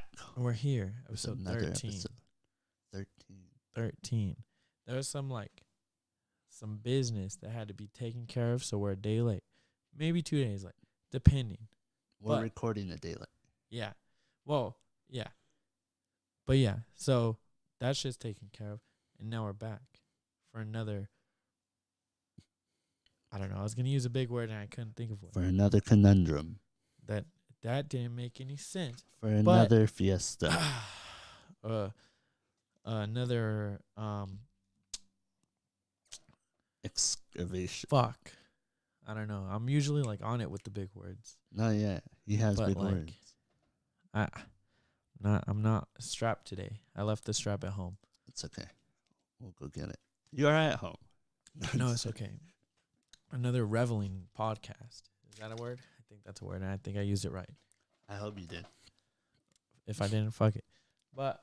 back. We're here. With Episode another 13. episode. 13. 13. There was some business that had to be taken care of, so we're a day late. Maybe 2 days late, depending. We're recording a day late. Yeah. Well, yeah. But yeah, so that shit's taken care of, and now we're back for another. I don't know. I was gonna use a big word and I couldn't think of one. For another conundrum. That didn't make any sense. For another fiesta. Another Excavation. fuck. I don't know. I'm usually like on it with the big words. Not yet. He has But, big like, words. I'm not strapped today. I left the strap at home. It's okay. We'll go get it. You are at home. No, it's okay. Another reveling podcast. Is that a word? I think that's a word, and I think I used it right. I hope you did. If I didn't, fuck it. But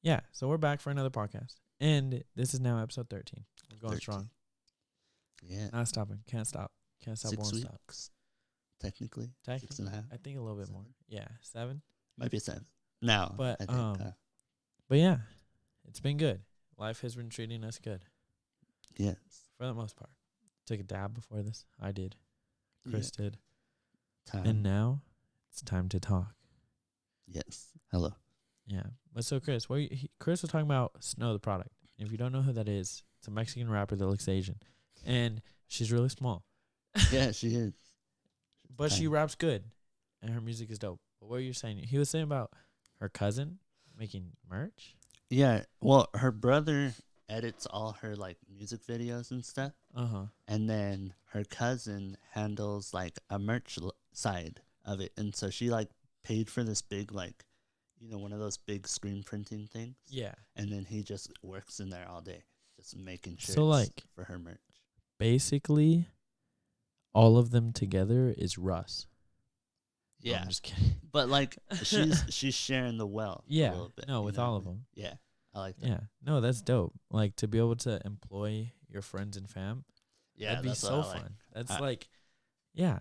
yeah. So we're back for another podcast, and this is now episode 13. We're going 13. strong. Yeah. Not stopping. Can't stop. Can't stop. 6 Won't weeks. stop. Technically. 6.5. I think a little bit more. Yeah, 7. Might be 7. Now. But I think, but yeah, it's been good. Life has been treating us good yes. for the most part. Took a dab before this. I did. Chris did. Time. And now it's time to talk. Yes. Hello. Yeah. But so Chris, Chris was talking about Snow the product. If you don't know who that is, it's a Mexican rapper that looks Asian, and she's really small. Yeah, she is. But she raps good, and her music is dope. But what were you saying? He was saying about her cousin making merch. Yeah. Well, her brother edits all her like music videos and stuff. And then her cousin handles like a merch side of it. And so she like paid for this big like, one of those big screen printing things. Yeah. And then he just works in there all day, just making shirts So like for her merch. Basically, all of them together is Russ. No, Yeah. I'm just kidding. But like she's sharing the wealth a Yeah. little bit. No, with all of them. Yeah. I like that. Yeah. No, that's dope. Like to be able to employ your friends and fam. Yeah. That'd be that's so what I like. fun. That's like, yeah.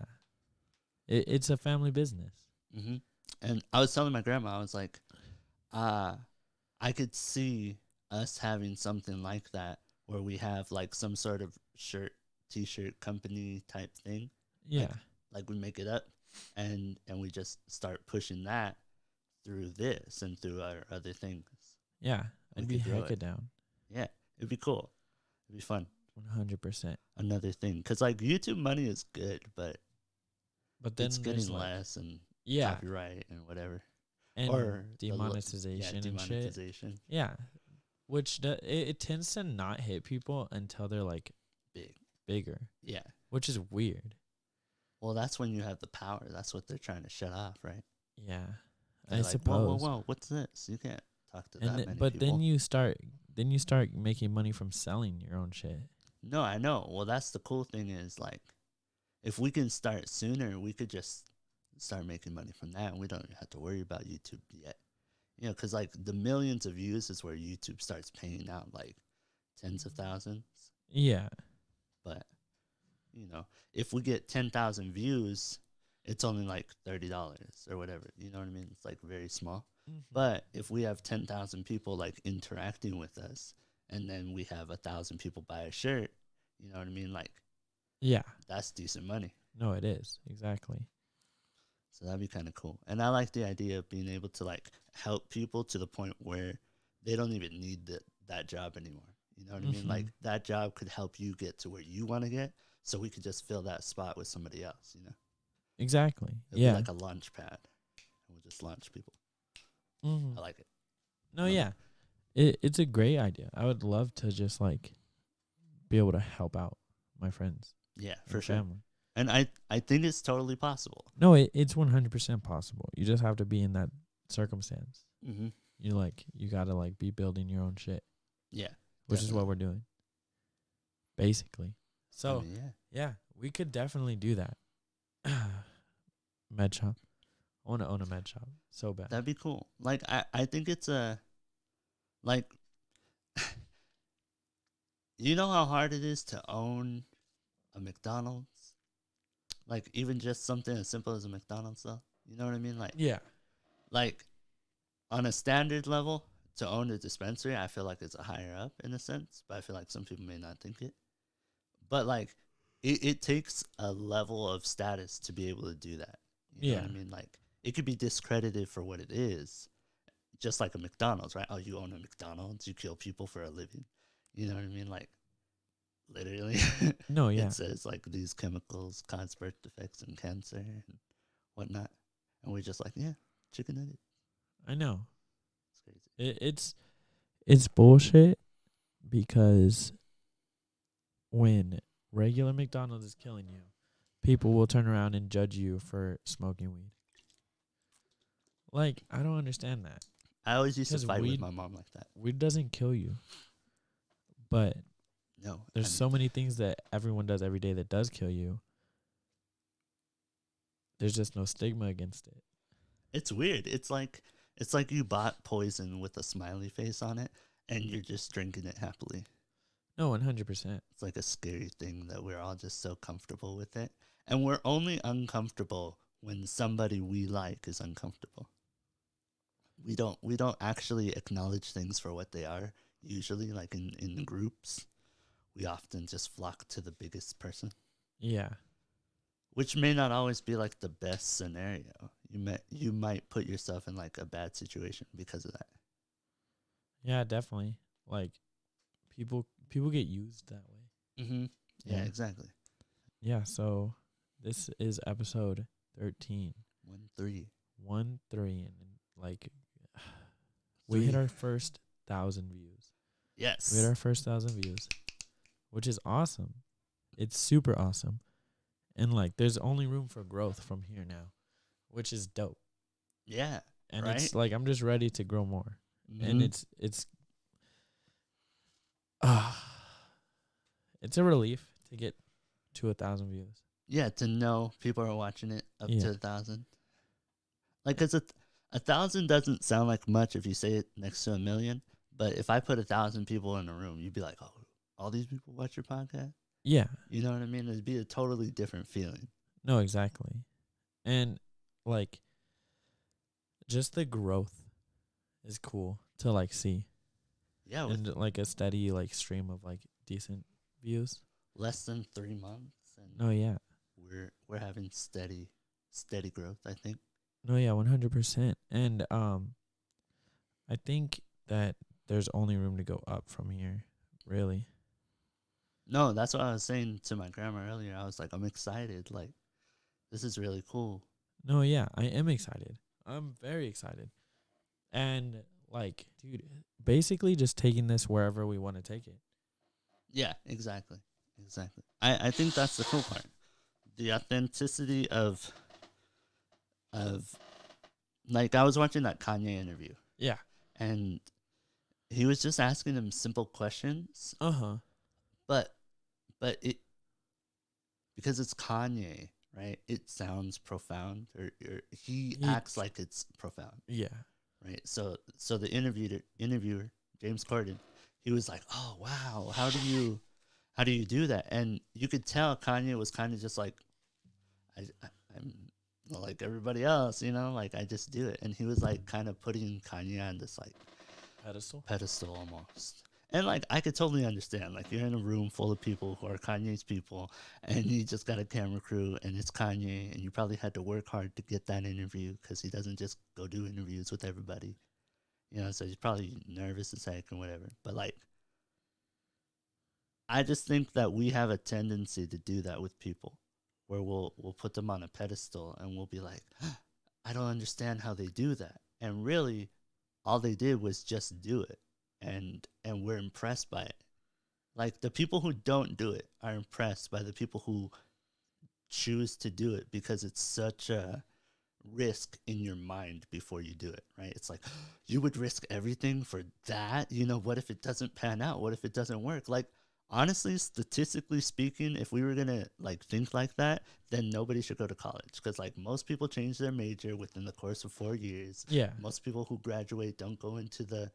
It's a family business. Mm-hmm. And I was telling my grandma, I was like, I could see us having something like that where we have like some sort of t-shirt company type thing. Yeah. Like we make it up and we just start pushing that through this and through our other things. Yeah. I'd be could grow hecka it. down. Yeah. It'd be cool. It'd be fun. 100%. Another thing. Because like YouTube money is good, but then it's getting less and copyright and whatever. And or demonetization and shit. Yeah. Which it tends to not hit people until they're like bigger. Yeah. Which is weird. Well, that's when you have the power. That's what they're trying to shut off, right? Yeah. They're I like, suppose. Whoa, what's this? You can't talk to that many but people. then you start making money from selling your own shit. No, I know. Well, that's the cool thing is like if we can start sooner, we could just start making money from that, and we don't have to worry about YouTube yet. Because like the millions of views is where YouTube starts paying out like tens of thousands. Yeah. But, if we get 10,000 views, it's only like $30 or whatever. You know what I mean? It's like very small. Mm-hmm. But if we have 10,000 people like interacting with us, and then we have 1,000 people buy a shirt, you know what I mean? Like, yeah, that's decent money. No, it is. Exactly. So that'd be kind of cool. And I like the idea of being able to like help people to the point where they don't even need that job anymore. You know what I mean? Like that job could help you get to where you want to get. So we could just fill that spot with somebody else, Exactly. It'll be like a launch pad. And we'll just launch people. I like it. No, yeah. It's a great idea. I would love to just like be able to help out my friends. Yeah, for sure. Family. And I think it's totally possible. No, it's 100% possible. You just have to be in that circumstance. Mm-hmm. You gotta like be building your own shit. Yeah. Which is what we're doing. Basically. So, yeah, we could definitely do that. Med shop. I want to own a med shop so bad. That'd be cool. Like, I think it's like, you know how hard it is to own a McDonald's? Like, even just something as simple as a McDonald's, though? You know what I mean? Like, yeah. Like on a standard level, to own a dispensary, I feel like it's a higher up in a sense, but I feel like some people may not think it. But like, it takes a level of status to be able to do that. You know what I mean? Like, it could be discredited for what it is, just like a McDonald's, right? Oh, you own a McDonald's, you kill people for a living. You know what I mean? Like, literally, No, yeah, it says like these chemicals cause birth defects and cancer and whatnot, and we're just like, yeah, chicken nugget. I know. It's crazy. It's bullshit because when regular McDonald's is killing you, people will turn around and judge you for smoking weed. Like, I don't understand that. I always used to fight with my mom like that. Weed doesn't kill you. But no, there's so many things that everyone does every day that does kill you. There's just no stigma against it. It's weird. It's like you bought poison with a smiley face on it and you're just drinking it happily. No, 100%. It's like a scary thing that we're all just so comfortable with it. And we're only uncomfortable when somebody we like is uncomfortable. We don't actually acknowledge things for what they are. Usually, like in groups, we often just flock to the biggest person. Yeah. Which may not always be like the best scenario. You might put yourself in like a bad situation because of that. Yeah, definitely. Like people get used that way. Mm-hmm. Yeah, exactly. Yeah, so this is episode 13. 1-3. 1-3, and like we hit our first 1,000 views. Yes. We hit our first 1,000 views, which is awesome. It's super awesome. And like there's only room for growth from here now, which is dope. Yeah. And it's like I'm just ready to grow more. Mm-hmm. And it's a relief to get to 1,000 views. Yeah, to know people are watching it up to 1,000. Like, cause 1,000 doesn't sound like much if you say it next to 1,000,000. But if I put 1,000 people in a room, you'd be like, "Oh, all these people watch your podcast." Yeah, you know what I mean. It'd be a totally different feeling. No, exactly, and like, just the growth is cool to like see. Yeah, and like a steady like stream of like decent views. Less than 3 months. And oh yeah, we're having steady growth, I think. No, yeah, 100%. And I think that there's only room to go up from here, really. No, that's what I was saying to my grandma earlier. I was like, I'm excited. Like, this is really cool. No, yeah, I am excited. I'm very excited. And like, dude, basically just taking this wherever we want to take it. Yeah, exactly. I think that's the cool part. The authenticity of like, I was watching that Kanye interview. Yeah. And he was just asking them simple questions. Uh-huh. But it, because it's Kanye, right? It sounds profound, or he acts like it's profound. Yeah. Right. So the interviewer, James Corden, he was like, "Oh wow, how do you do that?" And you could tell Kanye was kind of just like, I'm like everybody else, you know, like I just do it. And he was like kind of putting Kanye on this like pedestal almost. And like I could totally understand, like you're in a room full of people who are Kanye's people, and you just got a camera crew, and it's Kanye, and you probably had to work hard to get that interview because he doesn't just go do interviews with everybody, you know. So he's probably nervous as heck and whatever. But like, I just think that we have a tendency to do that with people, where we'll put them on a pedestal and we'll be like, I don't understand how they do that, and really, all they did was just do it. And we're impressed by it. Like, the people who don't do it are impressed by the people who choose to do it, because it's such a risk in your mind before you do it, right? It's like, you would risk everything for that? You know, what if it doesn't pan out? What if it doesn't work? Like, honestly, statistically speaking, if we were going to like think like that, then nobody should go to college, because like most people change their major within the course of 4 years. Yeah. Most people who graduate don't go into the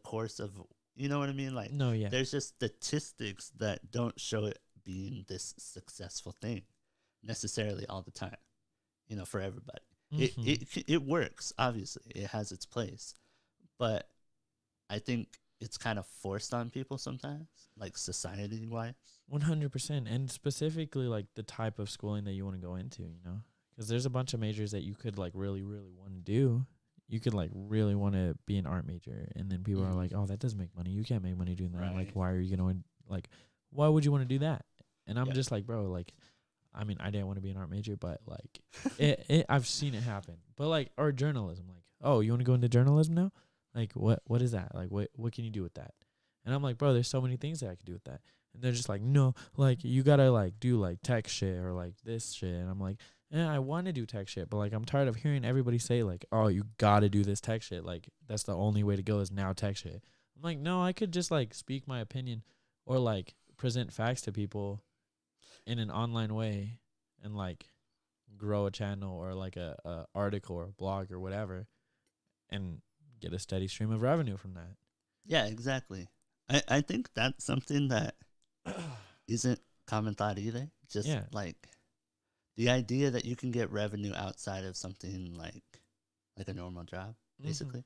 course of, you know what I mean? Like, no, yeah. There's just statistics that don't show it being this successful thing necessarily all the time, you know, for everybody. It works. Obviously, it has its place, but I think it's kind of forced on people sometimes, like society wise. 100%. And specifically, like, the type of schooling that you want to go into, you know? Because there's a bunch of majors that you could, like, really, really want to do. You could, like, really want to be an art major. And then people are like, oh, that doesn't make money. You can't make money doing that. Right. Like, why are you going to, like, why would you want to do that? And I'm Yeah. just like, bro, like, I mean, I didn't want to be an art major, but, like, I've seen it happen. But, like, or journalism. Like, oh, you want to go into journalism now? Like, what is that? Like, what can you do with that? And I'm like, bro, there's so many things that I could do with that. And they're just like, no, like, you got to, like, do, like, tech shit or, like, this shit. And I'm like, I want to do tech shit, but, like, I'm tired of hearing everybody say, like, oh, you got to do this tech shit. Like, that's the only way to go is now tech shit. I'm like, no, I could just, like, speak my opinion or, like, present facts to people in an online way and, like, grow a channel or, like, a article or a blog or whatever and get a steady stream of revenue from that. Yeah, exactly. I think that's something that isn't common thought either. Just like the idea that you can get revenue outside of something like a normal job, basically.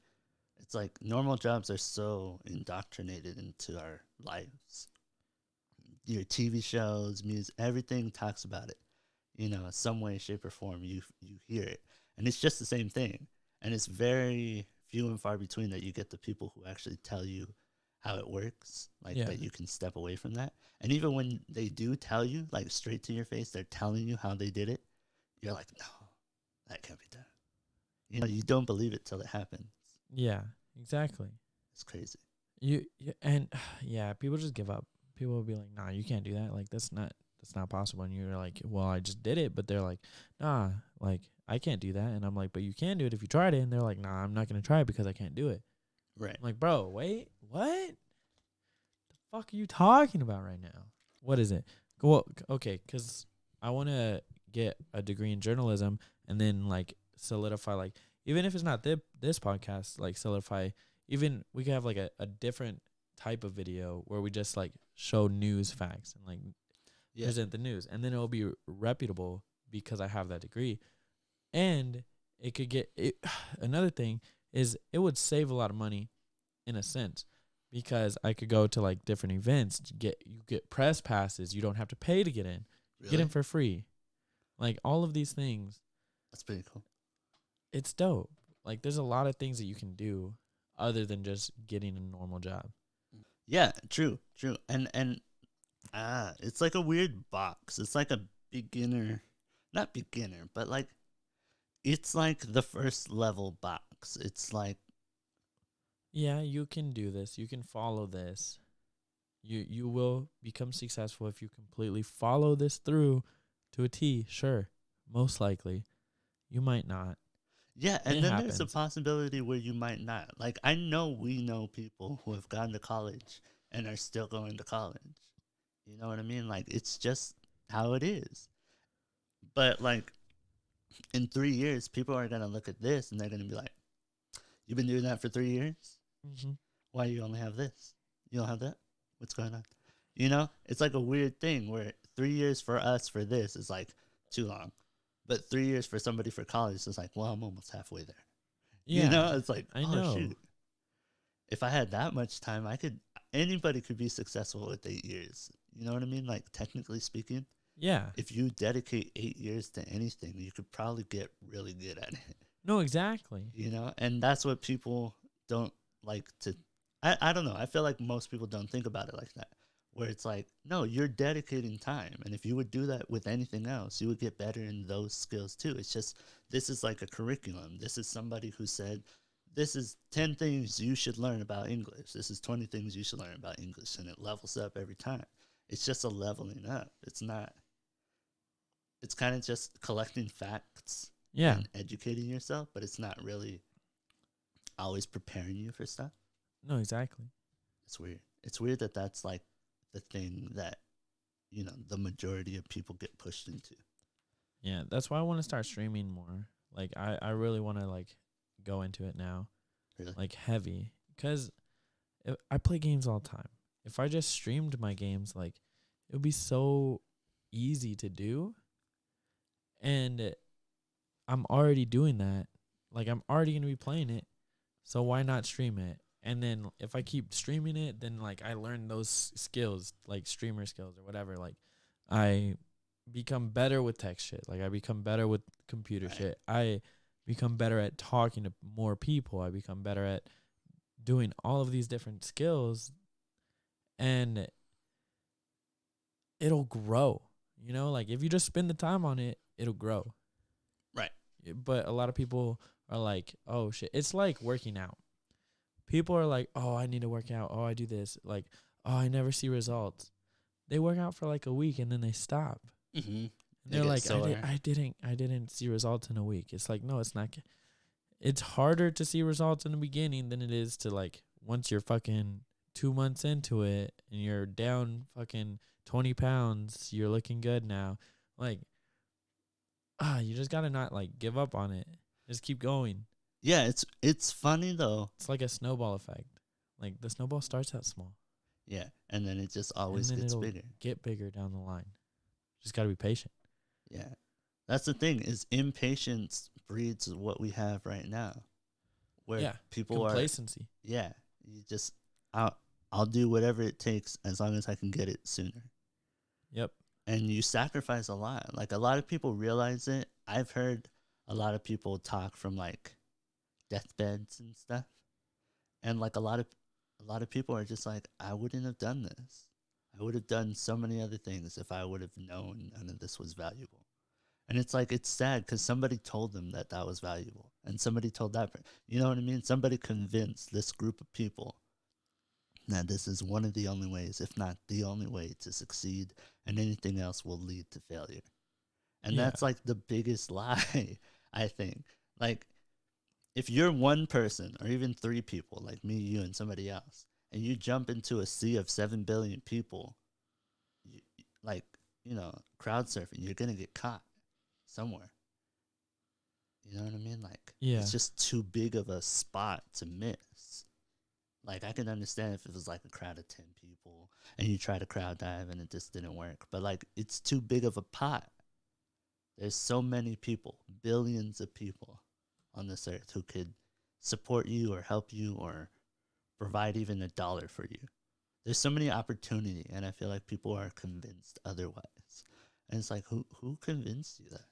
It's like normal jobs are so indoctrinated into our lives. Your TV shows, music, everything talks about it. You know, some way, shape, or form, you hear it. And it's just the same thing. And it's very few and far between that you get the people who actually tell you how it works, like that you can step away from that. And even when they do tell you, like straight to your face, they're telling you how they did it, you're like, no, that can't be done. You know, you don't believe it till it happens. Yeah, exactly. It's crazy. People just give up. People will be like, nah, you can't do that. Like, that's not possible. And you're like, well, I just did it. But they're like, nah, like, I can't do that. And I'm like, but you can do it if you tried it. And they're like, nah, I'm not going to try it because I can't do it. Right. I'm like, bro, wait, what? The fuck are you talking about right now? What is it? Well, okay, because I want to get a degree in journalism and then, like, solidify, like, even if it's not this podcast, like, solidify, even we could have, like, a different type of video where we just, like, show news facts and, like, present the news. And then it'll be reputable because I have that degree. And it could get it. Another thing is it would save a lot of money in a sense because I could go to, like, different events, you get press passes. You don't have to pay to get in. Really? Get in for free. Like, all of these things. That's pretty cool. It's dope. Like, there's a lot of things that you can do other than just getting a normal job. Yeah, true. And it's like a weird box. It's like a not beginner, but like it's like the first level box. It's like, yeah, you can do this. You can follow this. You will become successful if you completely follow this through to a T. Sure, most likely. You might not. Yeah, and then there's a possibility where you might not. Like, we know people who have gone to college and are still going to college. You know what I mean? Like, it's just how it is. But, like, in 3 years, people are going to look at this and they're going to be like, you've been doing that for 3 years? Mm-hmm. Why you only have this? You don't have that? What's going on? You know? It's like a weird thing where 3 years for us for this is, like, too long. But 3 years for somebody for college is like, well, I'm almost halfway there. Yeah, you know? It's like, I know. Shoot. If I had that much time, anybody could be successful with 8 years. You know what I mean? Like, technically speaking. Yeah. If you dedicate 8 years to anything, you could probably get really good at it. No, exactly. You know? And that's what people don't like to. I don't know. I feel like most people don't think about it like that. Where it's like, no, you're dedicating time. And if you would do that with anything else, you would get better in those skills too. It's just, this is like a curriculum. This is somebody who said, this is 10 things you should learn about English. This is 20 things you should learn about English. And it levels up every time. It's just a leveling up. It's kind of just collecting facts and educating yourself, but it's not really always preparing you for stuff. No, exactly. It's weird. It's weird that that's like the thing that, you know, the majority of people get pushed into. Yeah, that's why I want to start streaming more. Like, I really want to, like, go into it now. Really? Like, heavy. Because I play games all the time. If I just streamed my games, like, it would be so easy to do. And I'm already doing that. Like, I'm already going to be playing it. So why not stream it? And then if I keep streaming it, then, like, I learn those skills, like streamer skills or whatever. Like, I become better with tech shit. Like, I become better with computer shit. I become better at talking to more people. I become better at doing all of these different skills. And it'll grow. You know, like, if you just spend the time on it, it'll grow. Right. But a lot of people are like, oh, shit. It's like working out. People are like, oh, I need to work out. Oh, I do this. Like, oh, I never see results. They work out for like a week and then they stop. Mm-hmm. And they're like, sore. I didn't see results in a week. It's like, no, it's not. It's harder to see results in the beginning than it is to, like, once you're fucking 2 months into it and you're down fucking 20 pounds, you're looking good now. Like, you just gotta not, like, give up on it. Just keep going. Yeah, it's funny though. It's like a snowball effect. Like, the snowball starts out small. Yeah, and then it just always and then gets it'll bigger. get bigger down the line. Just gotta be patient. Yeah, that's the thing. Is impatience breeds what we have right now, where people complacency. You just I'll do whatever it takes as long as I can get it sooner. Yep. And you sacrifice a lot. Like, a lot of people realize it. I've heard a lot of people talk from, like, deathbeds and stuff, and, like, a lot of people are just like, I wouldn't have done this. I would have done so many other things if I would have known none of this was valuable. And it's like, it's sad because somebody told them that that was valuable, and somebody told that. You know what I mean? Somebody convinced this group of people that this is one of the only ways, if not the only way, to succeed, and anything else will lead to failure. And that's, like, the biggest lie, I think. Like, if you're one person or even 3 people, like me, you, and somebody else, and you jump into a sea of 7 billion people, like, crowd surfing, you're going to get caught somewhere. You know what I mean? Like, it's just too big of a spot to miss. Like, I can understand if it was like a crowd of 10 people and you try to crowd dive and it just didn't work. But, like, it's too big of a pot. There's so many people, billions of people on this earth who could support you or help you or provide even $1 for you. There's so many opportunity, and I feel like people are convinced otherwise. And it's like, who convinced you that?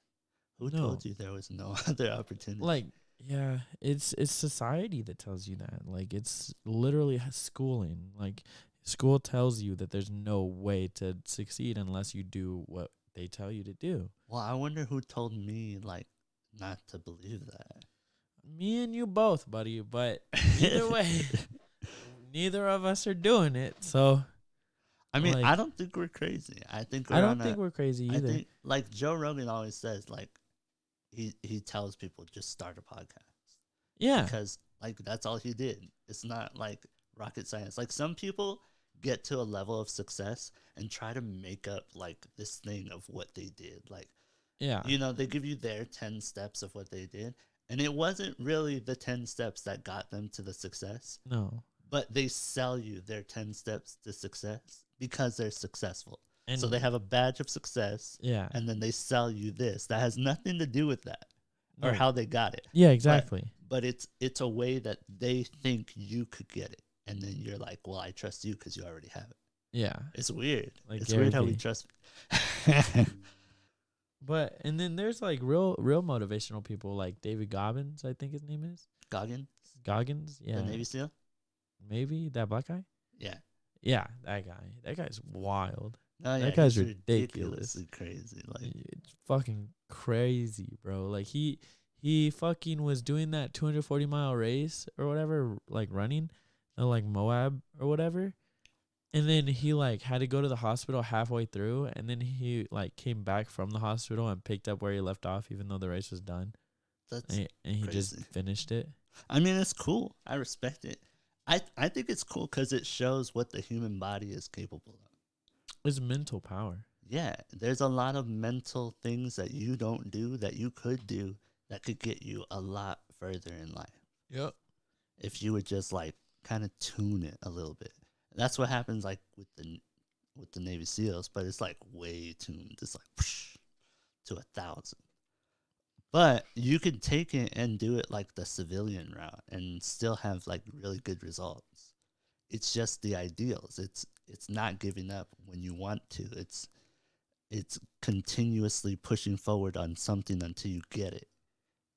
Who told you there was no other opportunity? Like, yeah, it's society that tells you that. Like, it's literally schooling. Like, school tells you that there's no way to succeed unless you do what they tell you to do. Well, I wonder who told me, like, not to believe that. Me and you both, buddy. But either way, neither of us are doing it. So, I mean, like, I don't think we're crazy. I think we're crazy either. I think, like, Joe Rogan always says, like, he tells people just start a podcast. Yeah. Because, like, that's all he did. It's not like rocket science. Like, some people get to a level of success and try to make up, like, this thing of what they did. Like, they give you their 10 steps of what they did. And it wasn't really the 10 steps that got them to the success. No. But they sell you their 10 steps to success because they're successful. And so they have a badge of success. Yeah. And then they sell you this. That has nothing to do with that or how they got it. Yeah, exactly. But it's a way that they think you could get it. And then you're like, well, I trust you because you already have it. Yeah. It's weird. Like, it's weird how we trust. But, and then there's, like, real motivational people, like David Goggins, I think his name is. Goggins, yeah. The Navy SEAL? Maybe, that black guy? Yeah. Yeah, that guy. That guy's wild. Oh, yeah, that guy's ridiculously crazy. Like, it's fucking crazy, bro. Like, he fucking was doing that 240-mile race or whatever, like, running, like, Moab or whatever. And then he, like, had to go to the hospital halfway through, and then he, like, came back from the hospital and picked up where he left off, even though the race was done. And he just finished it. I mean, it's cool. I respect it. I think it's cool because it shows what the human body is capable of. It's mental power. Yeah, there's a lot of mental things that you don't do that you could do that could get you a lot further in life. Yep. If you would just, like, kind of tune it a little bit. That's what happens, like, with the Navy SEALs, but it's, like, way tuned. It's like to 1,000. But you could take it and do it like the civilian route and still have like really good results. It's just the ideals. It's not giving up when you want to. It's continuously pushing forward on something until you get it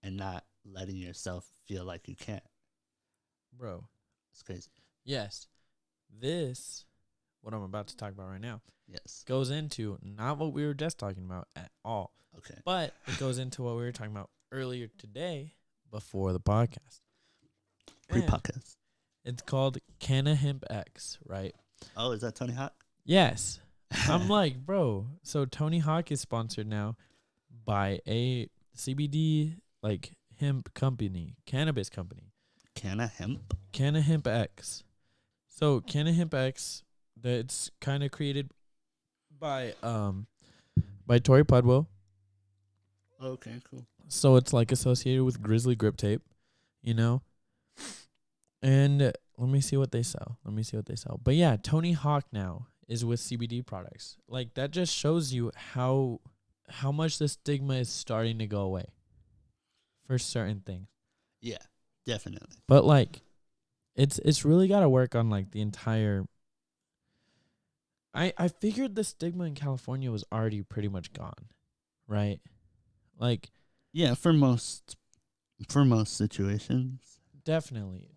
and not letting yourself feel like you can't. Bro. It's crazy. Yes. This, what I'm about to talk about right now, Yes. goes into not what we were just talking about at all. Okay. But it goes into what we were talking about earlier today before the podcast. Pre-podcast. It's called Canna Hemp X, right? Oh, is that Tony Hawk? Yes. I'm like, bro, so Tony Hawk is sponsored now by a CBD like hemp company, cannabis company. Canna Hemp? Canna Hemp X. So Canna Hemp X, that's kind of created by Tori Pudwell. Okay, cool. So it's like associated with Grizzly Grip Tape, you know? And let me see what they sell. But yeah, Tony Hawk now is with CBD products. Like that just shows you how much the stigma is starting to go away for certain things. Yeah, definitely. But like it's really got to work on like the entire I figured the stigma in California was already pretty much gone, right? Like yeah, for most situations. Definitely.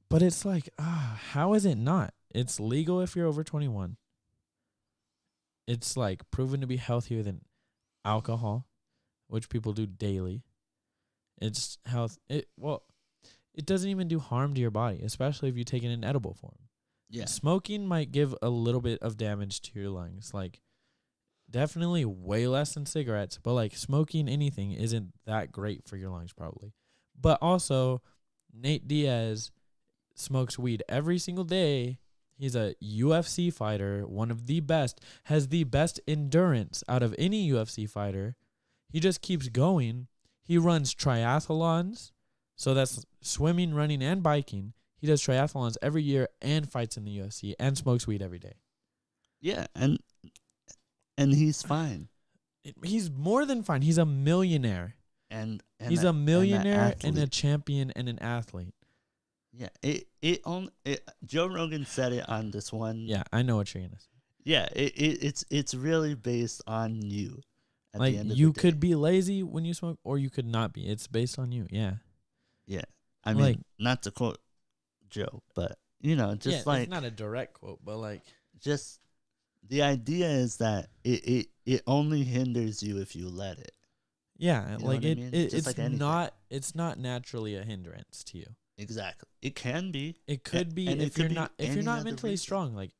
But it's like, how is it not? It's legal if you're over 21. It's like proven to be healthier than alcohol, which people do daily. It's it doesn't even do harm to your body, especially if you take it in edible form. Yeah. Smoking might give a little bit of damage to your lungs, like definitely way less than cigarettes, but like smoking anything isn't that great for your lungs probably. But also, Nate Diaz smokes weed every single day. He's a UFC fighter, one of the best, has the best endurance out of any UFC fighter. He just keeps going. He runs triathlons, so that's swimming, running, and biking. He does triathlons every year and fights in the UFC and smokes weed every day. Yeah, and he's fine. He's more than fine. He's a millionaire. And he's a millionaire and a champion and an athlete. Yeah, Joe Rogan said it on this one. Yeah, I know what you're gonna say. Yeah, it's really based on you. At like the end of you the could day. be lazy when you smoke, or you could not be. It's based on you. Yeah. Yeah, I mean, like, not to quote Joe, but just like it's not a direct quote, but like just the idea is that it only hinders you if you let it. Yeah, like it's like it's not naturally a hindrance to you. Exactly. It can be. It could be if you're not mentally strong. Like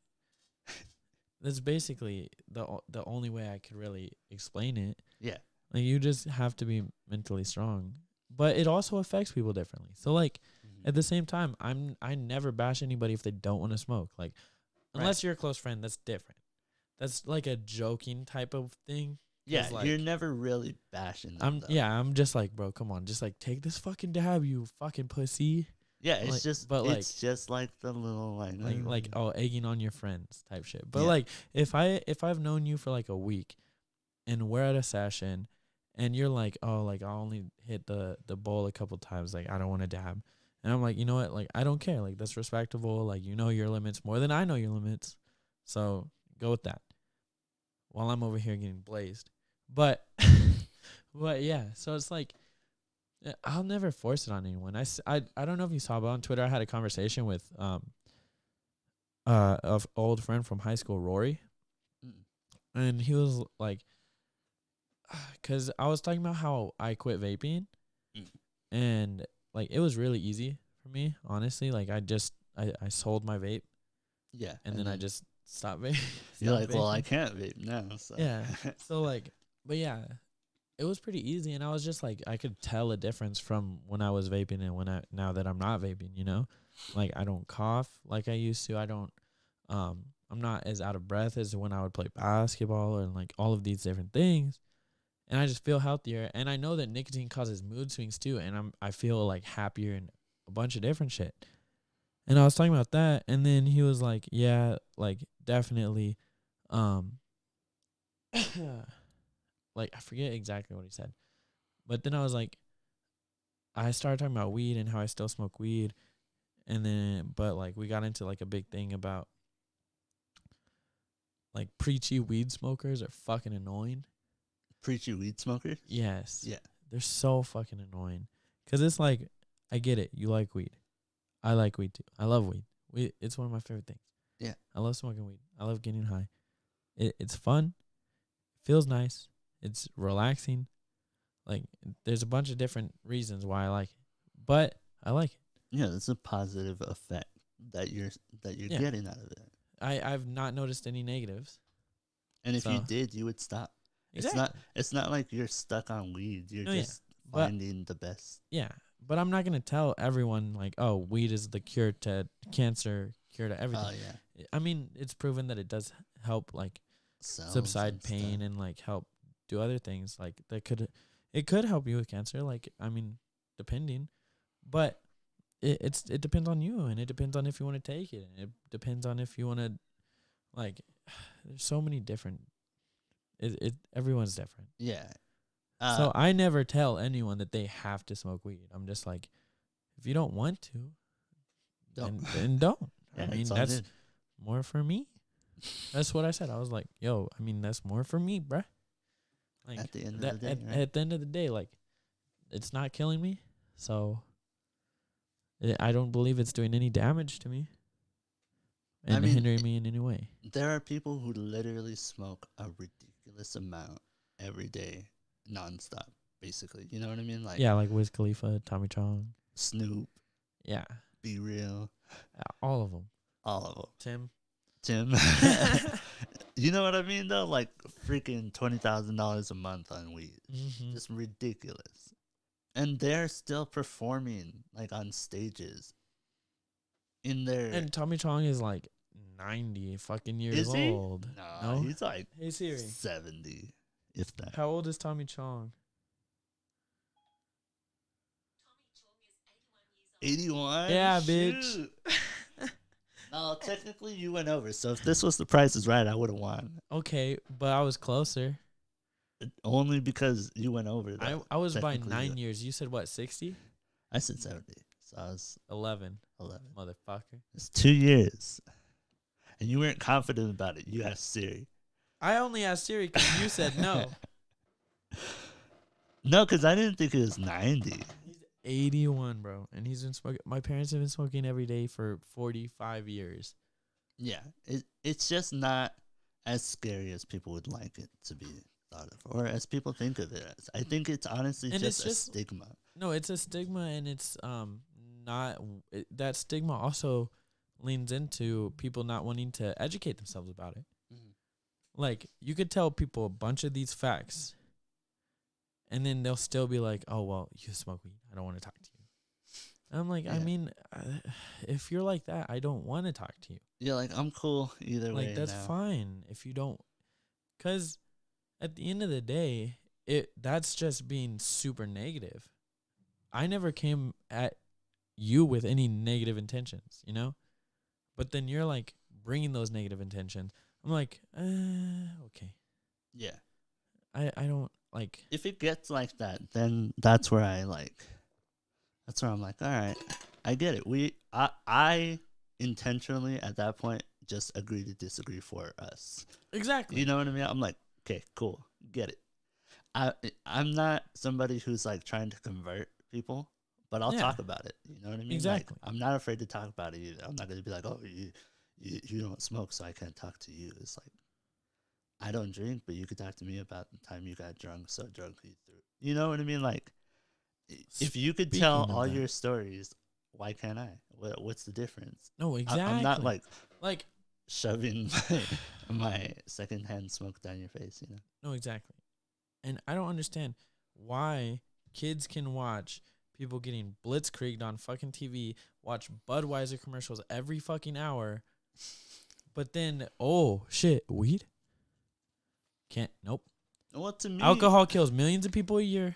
that's basically the only way I could really explain it. Yeah. Like you just have to be mentally strong, but it also affects people differently. So like at the same time, I never bash anybody if they don't want to smoke. Like unless you're a close friend, that's different. That's like a joking type of thing. Yeah, like, you're never really bashing them. I'm just like, bro, come on, just like take this fucking dab, you fucking pussy. Yeah, it's just like the little egging on your friends type shit. But like if I've known you for like a week and we're at a session and you're like, oh, like I'll only hit the bowl a couple times, like I don't want to dab. And I'm like, you know what? Like I don't care. Like that's respectable. Like you know your limits more than I know your limits. So go with that. While I'm over here getting blazed. But yeah, so it's like I'll never force it on anyone. I don't know if you saw, but on Twitter I had a conversation with of old friend from high school, Rory, and he was like, because I was talking about how I quit vaping, and like it was really easy for me, honestly. Like I sold my vape, and then I just stopped vaping. You're like, well, I can't vape now, so yeah. So like, but yeah. It was pretty easy, and I was just like, I could tell a difference from when I was vaping and now that I'm not vaping, you know? Like, I don't cough like I used to. I don't, I'm not as out of breath as when I would play basketball and, like, all of these different things. And I just feel healthier. And I know that nicotine causes mood swings, too, and I feel, like, happier and a bunch of different shit. And I was talking about that, and then he was like, yeah, like, definitely, like I forget exactly what he said, But then I was like, I started talking about weed and how I still smoke weed. And then, but like, we got into like a big thing about like preachy weed smokers are fucking annoying. Preachy weed smokers? Yes. Yeah. They're so fucking annoying. Because it's like, I get it. You like weed. I like weed too. I love weed. It's one of my favorite things. Yeah. I love smoking weed. I love getting high. It's fun. Feels nice. It's relaxing. Like, there's a bunch of different reasons why I like it. But I like it. Yeah, it's a positive effect that you're Yeah. getting out of it. I've not noticed any negatives. And if you So- did, you would stop. Exactly. It's not like you're stuck on weed. You're No, yeah. just But- finding the best. Yeah. But I'm not going to tell everyone, like, oh, weed is the cure to cancer, cure to everything. Oh yeah. I mean, it's proven that it does help, like, Cells subside and pain stuff. and, like, help do other things. Like, it could help you with cancer. Like, I mean, depending. But it depends on you, and it depends on if you want to take it. And it depends on if you want to, like, there's so many different, everyone's different. Yeah. So I never tell anyone that they have to smoke weed. I'm just like, if you don't want to, then don't. Yeah, I mean, it's all that's good. more for me. That's what I said. I was like, yo, I mean, that's more for me, bruh. Like, At the end of the day, right? at the end of the day, like, it's not killing me. So I don't believe it's doing any damage to me and mean, hindering me in any way. There are people who literally smoke a ridiculous amount every day, nonstop, basically. You know what I mean? Like Yeah, like Wiz Khalifa, Tommy Chong. Snoop, Yeah. Be Real, All of them. all of them. Tim. Tim. You know what I mean, though? Like freaking $20,000 a month on weed. Mm-hmm. Just ridiculous. And they're still performing, like, on stages. In their... And Tommy Chong is like 90 fucking years Is he? old. No, he's like Hey Siri. 70, if that. How old is Tommy Chong? 81? Yeah, bitch. Shoot. No, technically you went over. So if this was The Price is Right, I would have won. Okay, but I was closer. Only because you went over. I was by technically 9 years. You said what, 60? I said 70. So I was 11. 11. Motherfucker. It's 2 years. And you weren't confident about it. You asked Siri. I only asked Siri because you said no. No, because I didn't think it was 90. He's 81, bro. And he's been smoking. My parents have been smoking every day for 45 years. Yeah. It's just not as scary as people would like it to be thought of. Or as people think of it as. I think it's honestly And just it's a stigma. No, it's a stigma, and it's not that stigma also leans into people not wanting to educate themselves about it. Mm-hmm. Like, you could tell people a bunch of these facts, and then they'll still be like, "Oh, well, you smoke weed. I don't want to talk to you." And I'm like, Yeah. I mean, if you're like that, I don't want to talk to you. Yeah, like, I'm cool either way. Like, that's now. fine if you don't, because at the end of the day, that's just being super negative. I never came at you with any negative intentions, you know? But then you're like bringing those negative intentions. I'm like, okay. Yeah. I don't like. If it gets like that, then that's where I'm like, all right, I get it. I intentionally at that point just agree to disagree for us. Exactly. You know what I mean? I'm like, okay, cool, get it. I'm not somebody who's like trying to convert people, but I'll talk about it. You know what I mean? Exactly. Like, I'm not afraid to talk about it either. I'm not gonna be like, oh, you don't smoke, so I can't talk to you. It's like, I don't drink, but you could talk to me about the time you got drunk, so drunk you threw. You know what I mean? Like, if you could tell Speaking of all that. your stories, why can't I? What's the difference? No, exactly. I'm not like like, shoving my secondhand smoke down your face, you know? no, exactly. And I don't understand why kids can watch people getting blitzkrieged on fucking TV, watch Budweiser commercials every fucking hour, but then, oh, shit, weed? Can't, nope. Well, to me, Alcohol kills millions of people a year.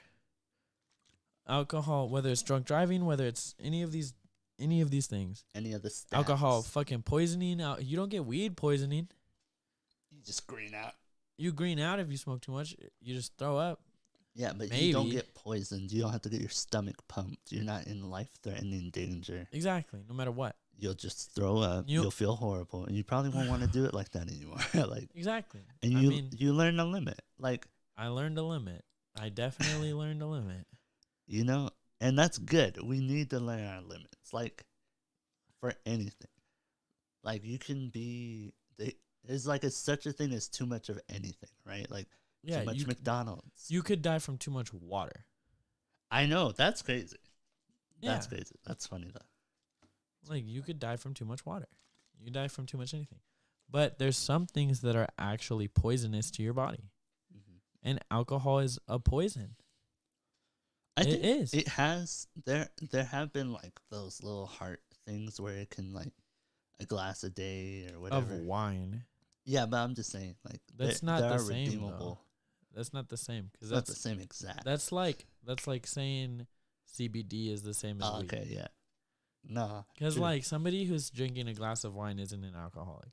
Alcohol, whether it's drunk driving, whether it's any of these things. any of the stats, Alcohol, fucking poisoning. You don't get weed poisoning. you just green out. You green out if you smoke too much. You just throw up. Yeah, but you don't Maybe. get poisoned. You don't have to get your stomach pumped. You're not in life-threatening danger. Exactly. No matter what. You'll just throw up. You You'll feel horrible, and you probably won't want to do it like that anymore. Like, exactly. and I mean, you learn a limit. Like, I learned a limit. I definitely learned a limit. you know, and that's good. We need to learn our limits. Like, for anything. Like, you can be. There's like such a thing as too much of anything, right? Like, Yeah, too much McDonald's. you could die from too much water. I know that's crazy. Yeah. That's crazy. That's funny though. Like, you could die from too much water. You could die from too much anything. But there's some things that are actually poisonous to your body. Mm-hmm. And alcohol is a poison. I think it is. It has. There have been like those little heart things where it can like a glass a day or whatever. Of wine. Yeah, but I'm just saying like That's not the same though. That's not the same because that's not the same exact. That's like saying CBD is the same as weed. Okay, yeah. No. Because like somebody who's drinking a glass of wine isn't an alcoholic.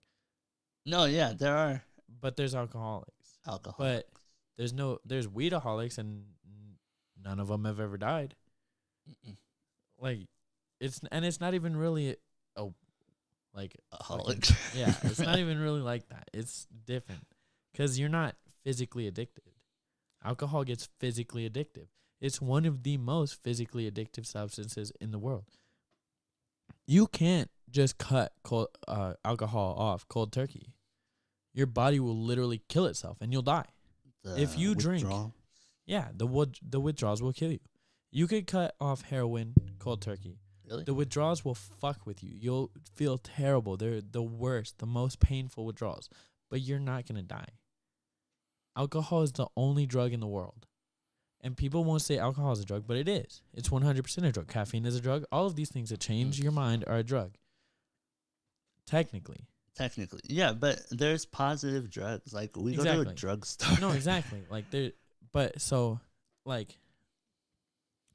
No, yeah, there are But there's alcoholics. alcoholics. But there's weedaholics and none of them have ever died. Mm-mm. Like it's not even really a like Alcoholic. yeah, it's not even really like that. It's different because you're not physically addicted. Alcohol gets physically addictive. It's one of the most physically addictive substances in the world. You can't just cut alcohol off cold turkey. Your body will literally kill itself and you'll die. If you drink, yeah, the withdrawals will kill you. You could cut off heroin cold turkey. Really? The withdrawals will fuck with you. You'll feel terrible. They're the worst, the most painful withdrawals. But you're not going to die. Alcohol is the only drug in the world. And people won't say alcohol is a drug, but it is. It's 100% a drug. Caffeine is a drug. All of these things that change your mind are a drug. Technically. Yeah, but there's positive drugs. Like, we go to a drugstore. No, exactly. Like,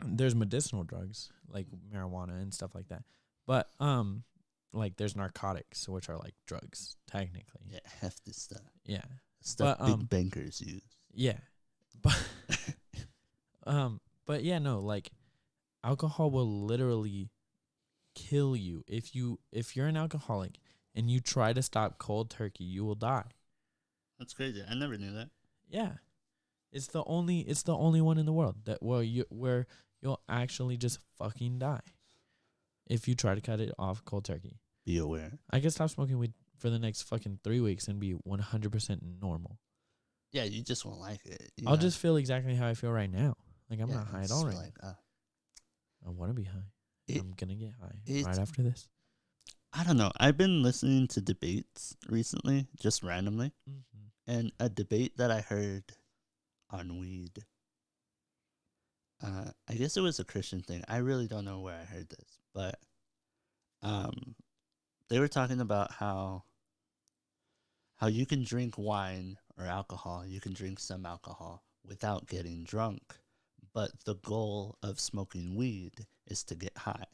there's medicinal drugs, like marijuana and stuff like that. But, like, there's narcotics, which are, like, drugs, technically. Yeah, hefty stuff. Yeah. Stuff big bankers use. Yeah. But yeah, no, like, alcohol will literally kill you. If you're an alcoholic and you try to stop cold turkey, you will die. That's crazy. I never knew that. Yeah. It's the only one in the world where you'll actually just fucking die if you try to cut it off cold turkey. Be aware. I could stop smoking weed for the next fucking 3 weeks and be 100% normal. Yeah, you just won't like it. I'll just feel exactly how I feel right now. Like, I'm not high at all right now. I want to be high. I'm going to get high right after this. I don't know. I've been listening to debates recently, just randomly. Mm-hmm. And a debate that I heard on weed, I guess it was a Christian thing. I really don't know where I heard this. But they were talking about how you can drink wine or alcohol. You can drink some alcohol without getting drunk. But the goal of smoking weed is to get high.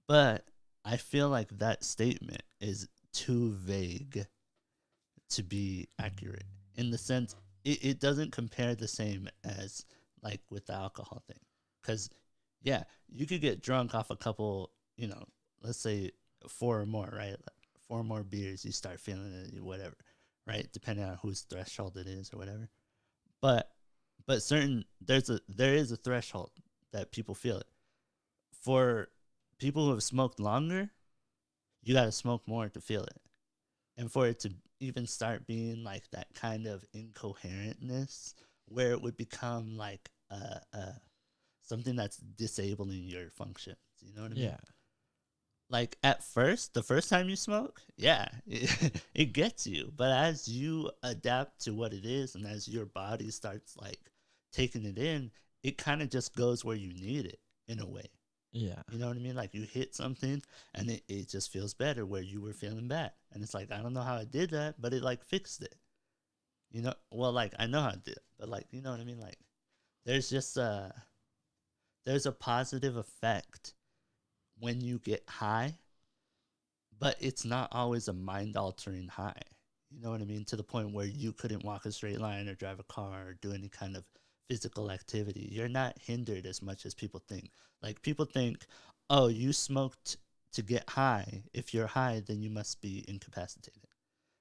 But I feel like that statement is too vague to be accurate, in the sense it doesn't compare the same as like with the alcohol thing. Because, yeah, you could get drunk off a couple, let's say 4 or more, right? 4 more beers, you start feeling it, whatever, right? Depending on whose threshold it is or whatever. But there is a threshold that people feel it. For people who have smoked longer, you got to smoke more to feel it. And for it to even start being like that kind of incoherentness where it would become like something that's disabling your functions. You know what I mean? Yeah. Like, at first, the first time you smoke, yeah, it gets you. But as you adapt to what it is and as your body starts like taking it in, it kind of just goes where you need it in a way. Yeah. You know what I mean? Like, you hit something and it just feels better where you were feeling bad. And it's like, I don't know how I did that, but it like fixed it. Well, like, I know how I did it, but like, you know what I mean? Like, there's just there's a positive effect when you get high, but it's not always a mind-altering high. You know what I mean? To the point where you couldn't walk a straight line or drive a car or do any kind of physical activity. You're not hindered as much as people think. Like people think, oh, you smoked to get high. If you're high, then you must be incapacitated.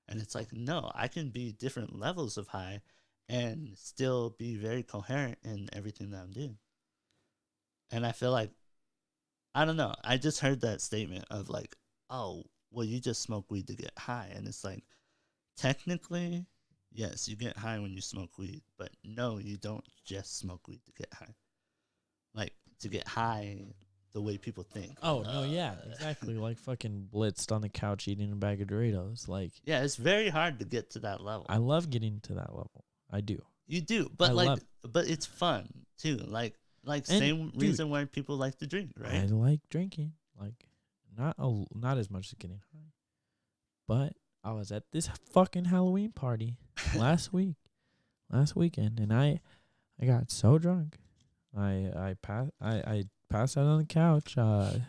And it's like, no, I can be different levels of high and still be very coherent in everything that I'm doing. And I feel like, I don't know, I just heard that statement of like, oh, well, you just smoke weed to get high. And it's like, technically, yes, you get high when you smoke weed, but no, you don't just smoke weed to get high. Like, to get high the way people think. Oh Like, no, yeah, exactly. Like fucking blitzed on the couch eating a bag of Doritos. Like yeah, it's very hard to get to that level. I love getting to that level. I do. You do, I but like, love but it's fun too. Like and same dude, reason why people like to drink, I right? like drinking. Like not as much as getting high. But I was at this fucking Halloween party last weekend, and I got so drunk. I passed out on the couch. At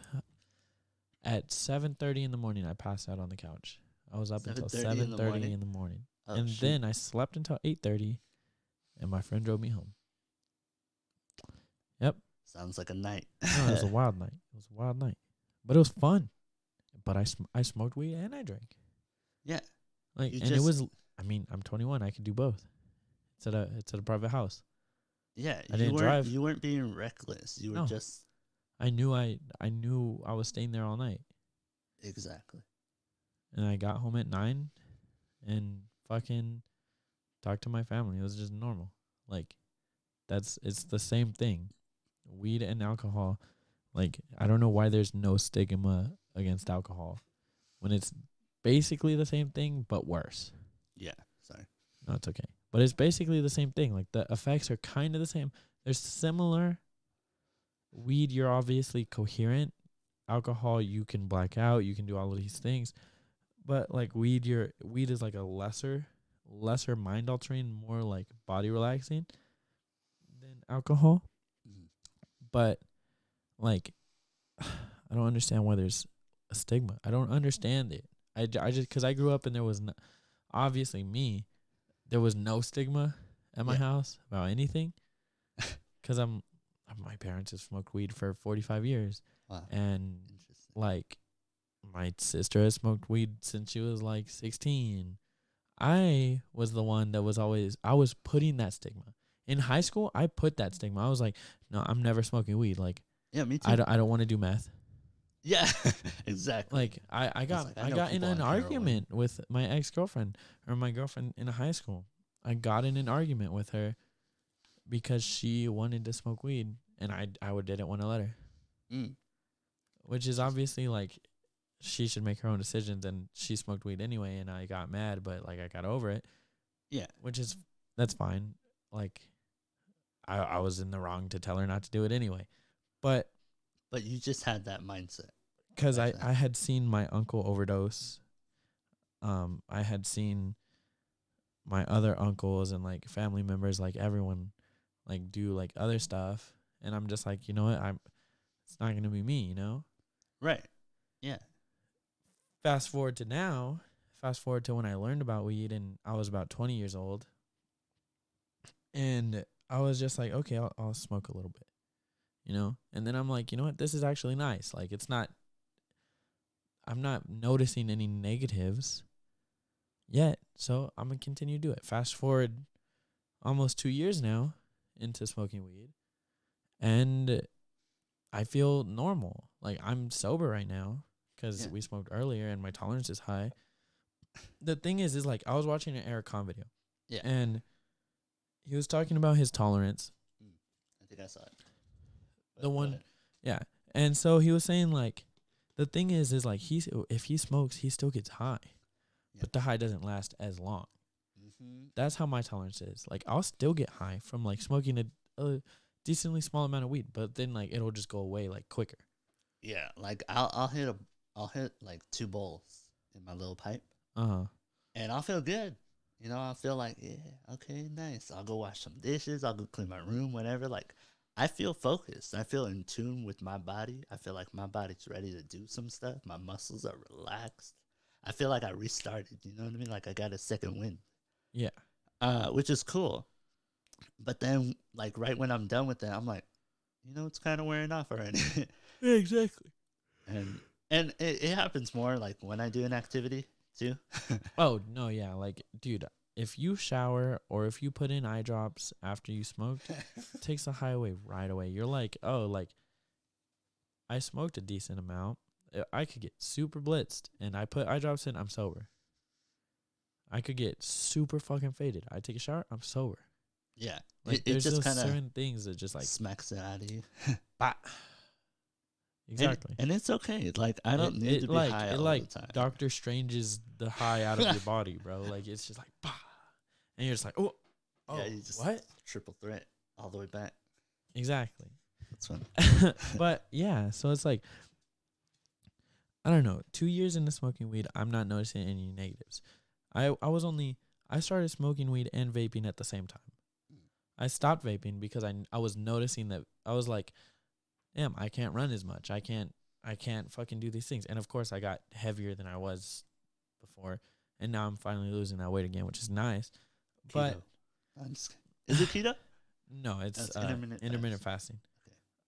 7:30 in the morning, I passed out on the couch. I was up until 7:30 in the morning, Oh, and shoot. then I slept until 8:30, and my friend drove me home. Yep. Sounds like a night. No, it was a wild night. It was a wild night, but it was fun. But I smoked weed and I drank. Yeah. Like, You and it just- was. I mean, I'm 21. I can do both. It's at a private house. Yeah, I didn't drive. You weren't being reckless. You were No. just I knew I was staying there all night, exactly. and I got home at 9, and fucking talked to my family. It was just normal. Like, it's the same thing. Weed and alcohol. Like, I don't know why there's no stigma against alcohol when it's basically the same thing but worse. Yeah, sorry. No, it's okay. But it's basically the same thing. Like, the effects are kind of the same. They're similar. Weed, you're obviously coherent. Alcohol, you can black out. You can do all of these things. But, like, weed is like a lesser mind altering, more like body relaxing than alcohol. Mhm. But, like, I don't understand why there's a stigma. I don't understand it. I just, because I grew up and there was obviously there was no stigma at my house about anything. Because my parents have smoked weed for 45 years. Wow. And, Interesting. like, my sister has smoked weed since she was, like, 16. I was the one that I was putting that stigma. In high school, I put that stigma. I was like, no, I'm never smoking weed. Like, Yeah, me too. I don't want to do meth. Yeah, exactly. Like, I got I know got in people an on heroin. argument with my ex-girlfriend, or my girlfriend in high school. I got in an argument with her because she wanted to smoke weed, and I didn't want to let her. Which is obviously, like, she should make her own decisions, and she smoked weed anyway, and I got mad, but, like, I got over it. Yeah. That's fine. Like, I was in the wrong to tell her not to do it anyway. But you just had that mindset. because I had seen my uncle overdose. I had seen my other uncles and, like, family members, like, everyone, like, do, like, other stuff. And I'm just like, you know what? It's not going to be me, you know? Right. Yeah. Fast forward to when I learned about weed, and I was about 20 years old. And I was just like, okay, I'll smoke a little bit, you know? And then I'm like, you know what? This is actually nice. Like, I'm not noticing any negatives yet. So I'm going to continue to do it. Fast forward almost 2 years now into smoking weed. And I feel normal. Like, I'm sober right now because we smoked earlier and my tolerance is high. The thing is like, I was watching an Eric Kahn video. Yeah. And he was talking about his tolerance. I think I saw it. The one, yeah. And so he was saying, like, the thing is like, if he smokes, he still gets high. Yeah. But the high doesn't last as long. Mm-hmm. That's how my tolerance is. Like, I'll still get high from, like, smoking a decently small amount of weed, but then, like, it'll just go away, like, quicker. Yeah, like I'll hit like 2 bowls in my little pipe. And I'll feel good. You know, I'll feel like, yeah, okay, nice. I'll go wash some dishes. I'll go clean my room, whatever. Like, I feel focused. I feel in tune with my body. I feel like my body's ready to do some stuff. My muscles are relaxed. I feel like I restarted. You know what I mean? Like I got a second wind. Yeah. Which is cool. But then, like, right when I'm done with it, I'm like, it's kind of wearing off already. Yeah, exactly. and and it happens more like when I do an activity too. Oh no, yeah, like dude, if you shower or if you put in eye drops after you smoked, it takes the highway right away. You're like, oh, like I smoked a decent amount. I could get super blitzed, and I put eye drops in. I'm sober. I could get super fucking faded. I take a shower. I'm sober. Yeah, Like it there's just those kind of certain things that just like smacks it out of you. bah. Exactly. And it's okay. Like, I don't need to be high all the time. Doctor Strange's the high out of your body, bro. Like it's just like bah, and you're just like oh, Yeah, you just what? triple threat all the way back. Exactly. That's fun. But yeah, so it's like I don't know. 2 years into smoking weed, I'm not noticing any negatives. I started smoking weed and vaping at the same time. I stopped vaping because I was noticing that I was like, damn, I can't run as much. I can't fucking do these things. And of course I got heavier than I was before, and now I'm finally losing that weight again, which is nice. Keto. But is it keto? No, it's That's intermittent fasting.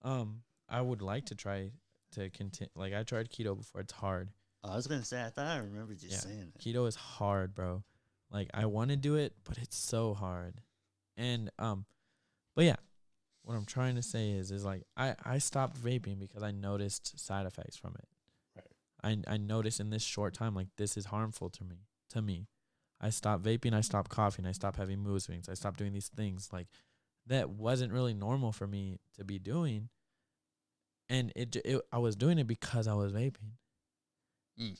Okay. I would like to try to continue. Like I tried keto before. It's hard. I was gonna say, I thought I remembered you saying it. Keto is hard, bro. Like I want to do it, but it's so hard. And but yeah, what I'm trying to say is like I stopped vaping because I noticed side effects from it. Right. I noticed in this short time, like this is harmful to me. I stopped vaping. I stopped coughing. I stopped having mood swings. I stopped doing these things like that wasn't really normal for me to be doing. And I was doing it because I was vaping.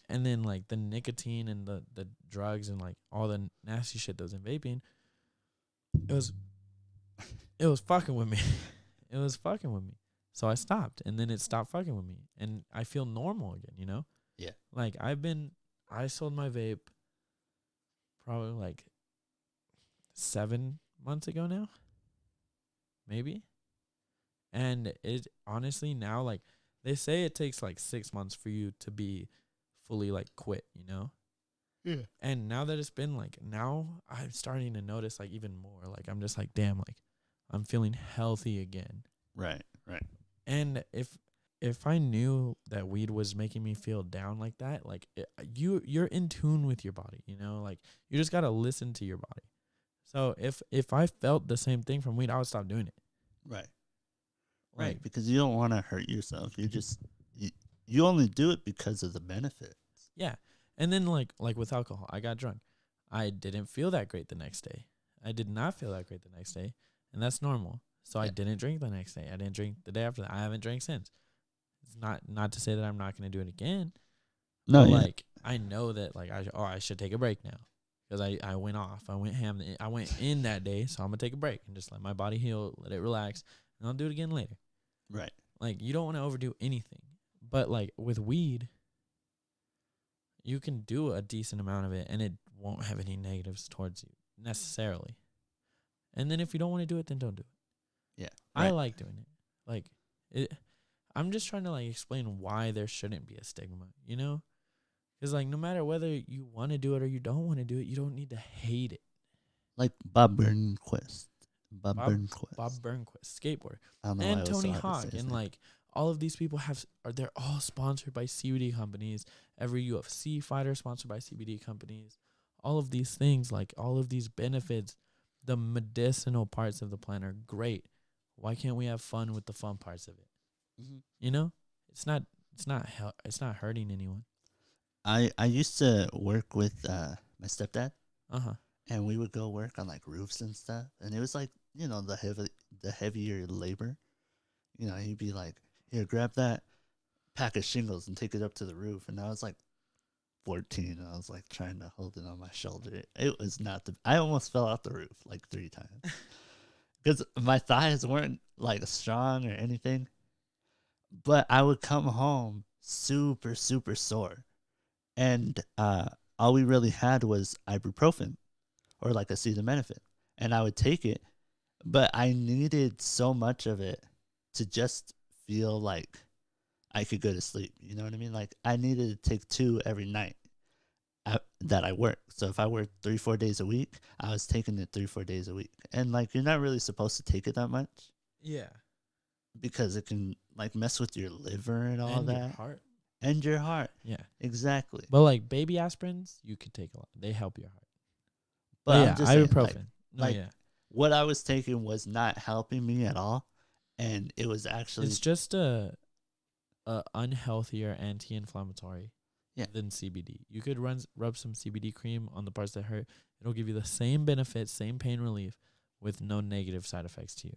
And then like the nicotine and the drugs and like all the nasty shit that was in vaping, it was fucking with me. It was fucking with me. So I stopped, and then it stopped fucking with me, and I feel normal again, you know? Yeah. Like I sold my vape probably like 7 months ago now. Maybe. And it honestly now, like they say it takes like 6 months for you to be fully like quit, you know? Yeah. And now that it's been like, now I'm starting to notice like even more. Like I'm just like, damn, like I'm feeling healthy again. Right. And if I knew that weed was making me feel down like that, like you're in tune with your body, you know? Like you just got to listen to your body. So if I felt the same thing from weed, I would stop doing it. Right. Like, right, because you don't want to hurt yourself. You only do it because of the benefit. Yeah. And then like with alcohol, I got drunk. I didn't feel that great the next day. I did not feel that great the next day, and that's normal. So I didn't drink the next day. I didn't drink the day after that. I haven't drank since. It's not to say that I'm not going to do it again. No, but yeah. like I know that like I should take a break now because I went off. I went ham. I went in that day, so I'm gonna take a break and just let my body heal, let it relax, and I'll do it again later. Right. Like you don't want to overdo anything, but like with weed, you can do a decent amount of it, and it won't have any negatives towards you necessarily. And then if you don't want to do it, then don't do it. Yeah. Right. I Right. like doing it. Like it. I'm just trying to like explain why there shouldn't be a stigma, you know? Because like no matter whether you want to do it or you don't want to do it, you don't need to hate it. Like Bob Burnquist. Bob Burnquist, skateboarder. I don't know And why Tony I was so hard to Hawk. say his And name. like all of these people they're all sponsored by CBD companies. Every UFC fighter sponsored by CBD companies. All of these things, like all of these benefits, the medicinal parts of the plant are great. Why can't we have fun with the fun parts of it? Mm-hmm. You know, it's not hurting anyone. I used to work with my stepdad, Uh-huh. and we would go work on like roofs and stuff, and it was like the heavier labor. He'd be like, "Here, grab that pack of shingles and take it up to the roof," and I was like 14, and I was like trying to hold it on my shoulder. It was not I almost fell off the roof like 3 times because my thighs weren't like strong or anything. But I would come home super, super sore. And all we really had was ibuprofen or like acetaminophen. And I would take it, but I needed so much of it to just feel like I could go to sleep. You know what I mean? Like I needed to take 2 every night. that I work. So if I work 3-4 days a week, I was taking it 3-4 days a week. And like you're not really supposed to take it that much Yeah. because it can like mess with your liver and all And that. your heart. And your heart. Yeah. Exactly. But like baby aspirins, you could take a lot. They help your heart. But yeah, I'm just saying, ibuprofen. like what I was taking was not helping me at all. And it was actually it's just a unhealthier anti-inflammatory than CBD. You could rub some CBD cream on the parts that hurt. It'll give you the same benefits, same pain relief, with no negative side effects to you.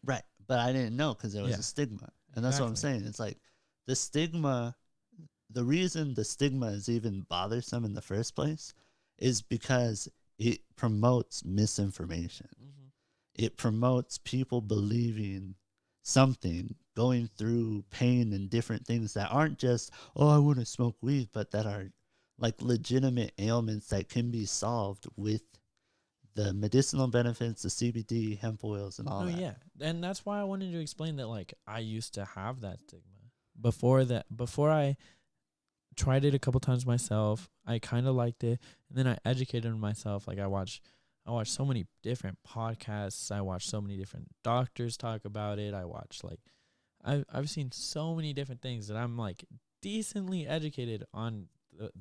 right. But I didn't know because there was a stigma, and that's what I'm saying. It's like the stigma. The reason the stigma is even bothersome in the first place is because it promotes misinformation. It promotes people believing something, going through pain and different things that aren't just, oh, I want to smoke weed, but that are like legitimate ailments that can be solved with the medicinal benefits, the CBD, hemp oils, and all that. Yeah. And that's why I wanted to explain that, like, I used to have that stigma. Before I tried it a couple times myself, I kind of liked it. And then I educated myself. Like, I watched so many different podcasts. I watched so many different doctors talk about it. I watched, like, I've seen so many different things that I'm, like, decently educated on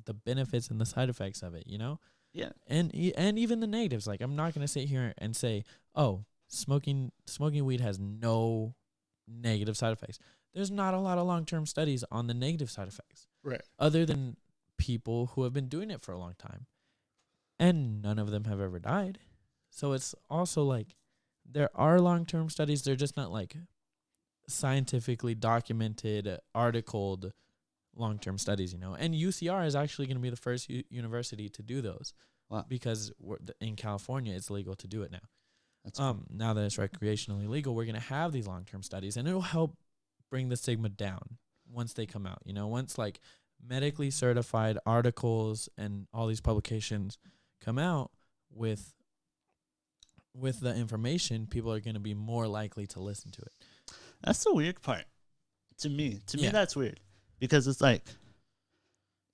the benefits and the side effects of it, you know? Yeah. And even the negatives. Like, I'm not going to sit here and say, oh, smoking weed has no negative side effects. There's not a lot of long-term studies on the negative side effects. Right. Other than people who have been doing it for a long time. And none of them have ever died. So it's also like there are long-term studies. They're just not like scientifically documented, articled long-term studies, you know. And UCR is actually going to be the first university to do those. Wow. Because in California, it's legal to do it now. That's cool. Now that it's recreationally legal, we're going to have these long-term studies, and it'll help bring the stigma down once they come out. You know, once like medically certified articles and all these publications come out with the information, people are going to be more likely to listen to it. That's the weird part. To me, that's weird. Because it's like,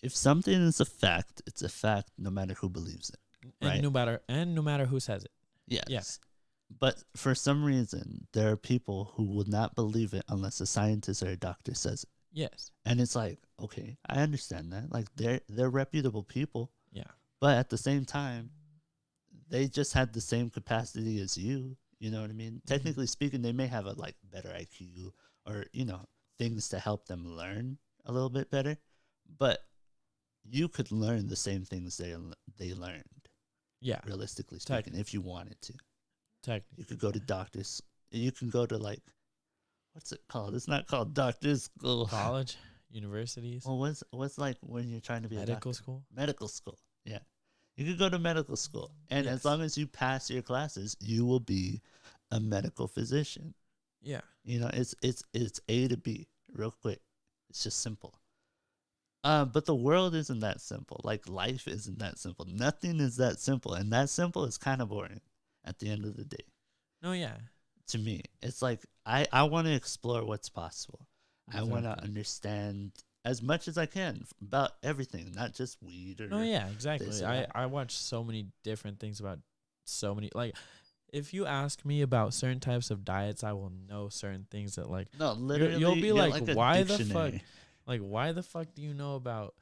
if something is a fact, it's a fact no matter who believes it. Right? No matter who says it. Yes. Yeah. But for some reason, there are people who will not believe it unless a scientist or a doctor says it. Yes. And it's like, okay, I understand that. Like, they're reputable people. Yeah. But at the same time, they just had the same capacity as you. You know what I mean? Technically speaking, they may have a like better IQ or, you know, things to help them learn a little bit better. But you could learn the same things they learned. Yeah. Realistically speaking, if you wanted to. Technically. You could go to doctors. You can go to like, what's it called? It's not called doctor's school. College, universities. Well, what's like when you're trying to be medical a doctor? School? Medical school. Yeah. You could go to medical school. And as long as you pass your classes, you will be a medical physician. Yeah. You know, it's A to B real quick. It's just simple. But the world isn't that simple. Like, life isn't that simple. Nothing is that simple. And that simple is kind of boring at the end of the day. No, yeah. To me, it's like I want to explore what's possible. Exactly. I want to understand as much as I can about everything, not just weed or. No, yeah, exactly. I watch so many different things about so many. Like, if you ask me about certain types of diets, I will know certain things that, like, no, literally, you'll be like why dictionary. the fuck? Like, why the fuck do you know about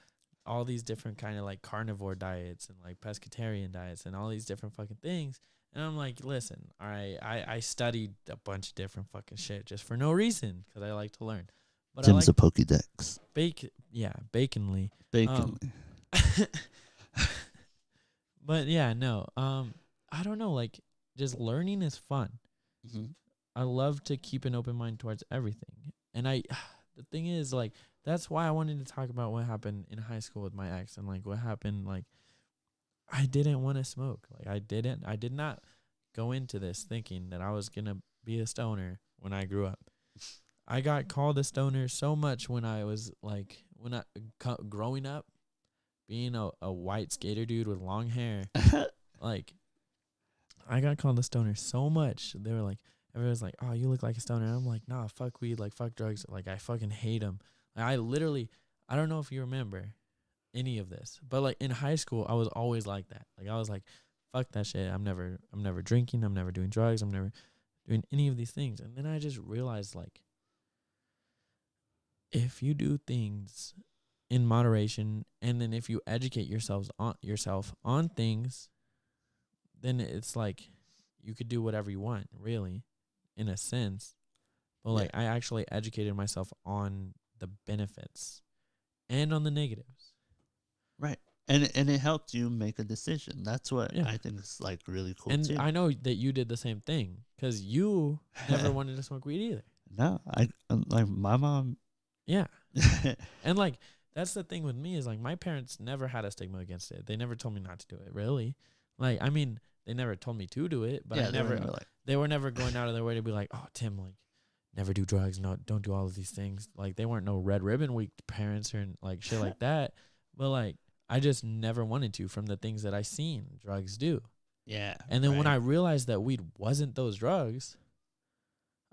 all these different kind of like carnivore diets and like pescatarian diets and all these different fucking things? And I'm like, listen, all right, I studied a bunch of different fucking shit just for no reason because I like to learn. But Tim's a Pokédex. Baconly. But yeah, no. I don't know. Like, just learning is fun. Mm-hmm. I love to keep an open mind towards everything. And the thing is, like, that's why I wanted to talk about what happened in high school with my ex and like what happened. Like, I didn't want to smoke. Like, I did not go into this thinking that I was going to be a stoner when I grew up. I got called a stoner so much when I was like, growing up, being a white skater dude with long hair. Like, I got called a stoner so much. They were like, everyone's like, oh, you look like a stoner. And I'm like, nah, fuck weed, like, fuck drugs. Like, I fucking hate them. Like, I don't know if you remember. any of this. But like in high school, I was always like that. Like I was like, fuck that shit. I'm never drinking. I'm never doing drugs. I'm never doing any of these things. And then I just realized, like, if you do things in moderation, and then if you educate yourself on things, then it's like you could do whatever you want, really, in a sense. But like I actually educated myself on the benefits and on the negatives. Right. And it helped you make a decision. That's what I think is like really cool and too. I know that you did the same thing because you never wanted to smoke weed either. No, I like my mom. Yeah. And like that's the thing with me is like my parents never had a stigma against it. They never told me not to do it. Really, like I mean, they never told me to do it, but they were never going out of their way to be like, oh Tim, like never do drugs, no, don't do all of these things. Like they weren't no Red Ribbon Week parents or like shit like that. But like I just never wanted to from the things that I seen drugs do. Yeah. And then when I realized that weed wasn't those drugs,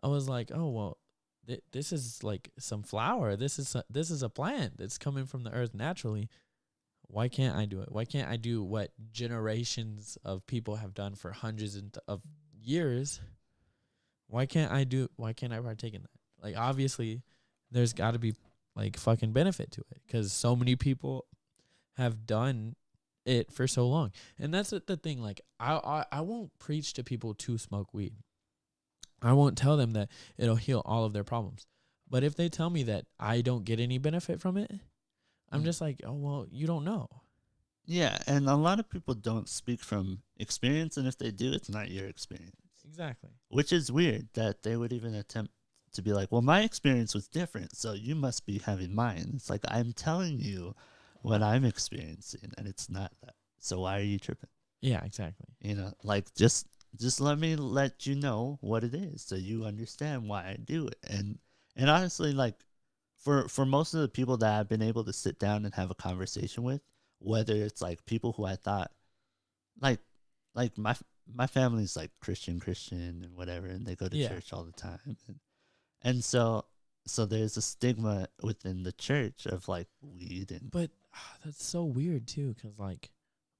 I was like, oh well, this is like some flower. This is a plant that's coming from the earth naturally. Why can't I do it? Why can't I do what generations of people have done for hundreds of years? Why can't I partake in that? Like, obviously, there's got to be, like, fucking benefit to it because so many people have done it for so long. And that's the thing. Like, I won't preach to people to smoke weed. I won't tell them that it'll heal all of their problems. But if they tell me that I don't get any benefit from it, I'm just like, oh, well, you don't know. Yeah, and a lot of people don't speak from experience, and if they do, it's not your experience. Exactly. Which is weird that they would even attempt to be like, well, my experience was different, so you must be having mine. It's like, I'm telling you what I'm experiencing, and it's not that. So why are you tripping? Yeah, exactly. You know, like, just let me let you know what it is so you understand why I do it. And honestly, like, for most of the people that I've been able to sit down and have a conversation with, whether it's like people who I thought like my family's like Christian and whatever, and they go to church all the time, and so there's a stigma within the church of like weed, and but that's so weird too, because like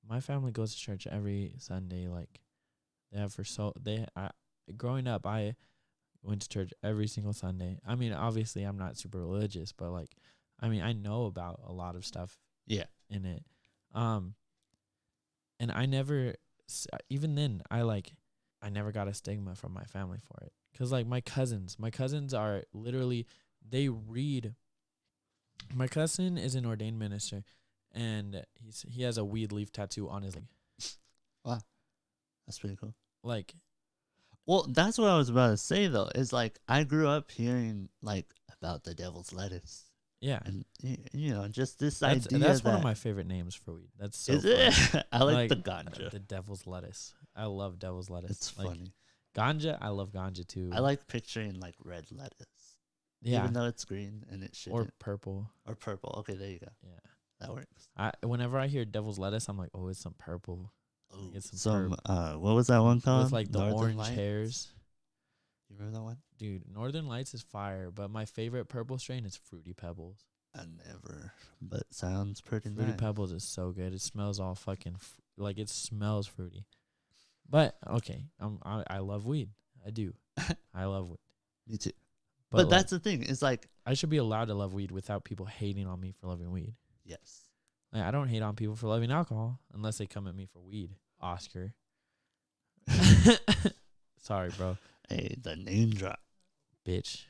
my family goes to church every Sunday. Like they have growing up, I went to church every single Sunday. I mean, obviously, I'm not super religious, but like, I mean, I know about a lot of stuff. In it, and I never, even then, I never got a stigma from my family for it, cause like my cousins are literally, they read. My cousin is an ordained minister, and he has a weed leaf tattoo on his leg. Wow, that's pretty cool. Like. Well, that's what I was about to say, though, is like I grew up hearing like about the devil's lettuce. Yeah. And, you know, just this idea. That's one of my favorite names for weed. That's so Is it? I like the ganja. The devil's lettuce. I love devil's lettuce. It's like, funny. Ganja, I love ganja too. I like picturing like red lettuce. Yeah. Even though it's green and it shouldn't. Or purple. Okay, there you go. Yeah. That works. Whenever I hear devil's lettuce, I'm like, oh, it's some purple. Ooh, some what was that one called? With like the Northern orange Lights? hairs. You remember that one? Dude, Northern Lights is fire, but my favorite purple strain is Fruity Pebbles. I never, but sounds pretty Fruity nice. Pebbles is so good. It smells all fucking like it smells fruity. But okay, I love weed. I do. I love weed. Me too. But like, that's the thing. It's like I should be allowed to love weed without people hating on me for loving weed. Yes. Like, I don't hate on people for loving alcohol unless they come at me for weed. Oscar. Sorry, bro. Hey, the name drop. Bitch.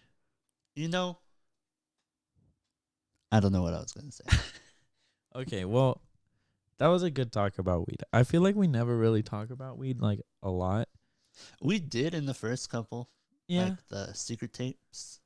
You know, I don't know what I was going to say. Okay, well, that was a good talk about weed. I feel like we never really talk about weed, like, a lot. We did in the first couple. Yeah. Like the secret tapes.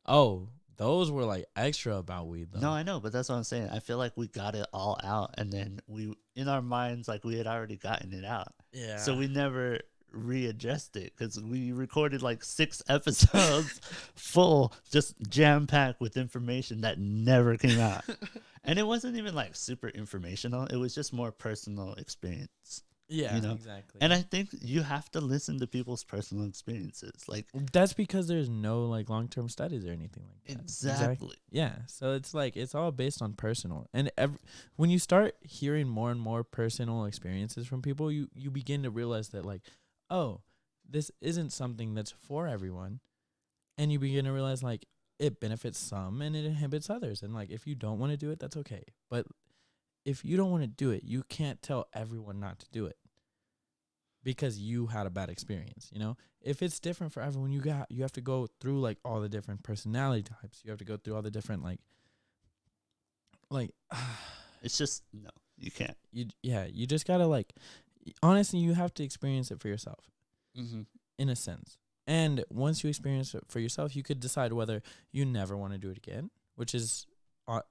Oh, those were, like, extra about weed, though. No, I know, but that's what I'm saying. I feel like we got it all out, and then we, in our minds, like, we had already gotten it out. Yeah. So we never readjust it because we recorded like 6 episodes full, just jam-packed with information that never came out. And it wasn't even like super informational. It was just more personal experience. Yeah, you know? exactly. And I think you have to listen to people's personal experiences. Like, That's because there's no like long-term studies or anything like that. exactly. Yeah. So it's like it's all based on personal. And when you start hearing more and more personal experiences from people, you begin to realize that like, oh, this isn't something that's for everyone. And you begin to realize like it benefits some and it inhibits others. And like if you don't want to do it, that's okay. But if you don't want to do it, you can't tell everyone not to do it because you had a bad experience, you know? If it's different for everyone, you have to go through like all the different personality types. You have to go through all the different like It's just, no, you can't. you just got to like honestly, you have to experience it for yourself Mm-hmm. in a sense. And once you experience it for yourself, you could decide whether you never want to do it again, which is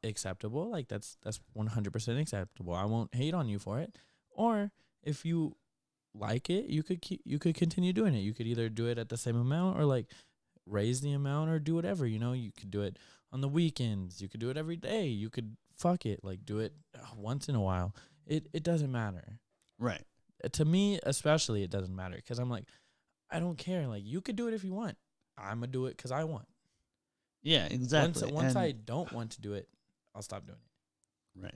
acceptable. Like that's 100% acceptable. I won't hate on you for it. Or if you like it, you could continue doing it. You could either do it at the same amount or like raise the amount or do whatever, you know. You could do it on the weekends. You could do it every day. You could fuck it, like do it once in a while. It doesn't matter. Right. To me, especially, it doesn't matter because I'm like, I don't care. Like, you could do it if you want. I'm going to do it because I want. Yeah, exactly. Once I don't want to do it, I'll stop doing it. Right.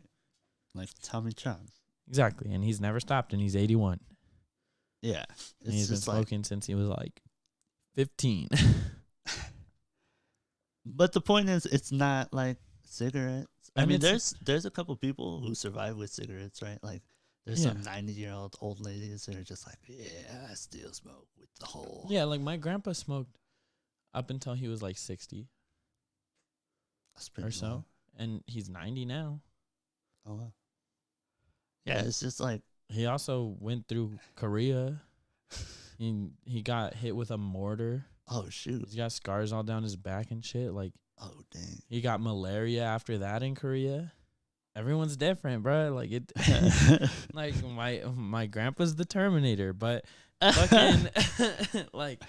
Like Tommy Chong. Exactly. And he's never stopped, and he's 81. Yeah. And he's been smoking since he was like 15. But the point is, it's not like cigarettes. I And mean, there's a couple people who survive with cigarettes, right? Like, there's some 90-year-old old ladies that are just like, yeah, I still smoke with the whole. Yeah, like my grandpa smoked up until he was like 60 or so. Low. And he's 90 now. Oh, wow. Yeah, it's just like. He also went through Korea. He got hit with a mortar. Oh, shoot. He's got scars all down his back and shit. Like, oh, dang. He got malaria after that in Korea. Everyone's different, bro. Like it, like my grandpa's the Terminator, but fucking like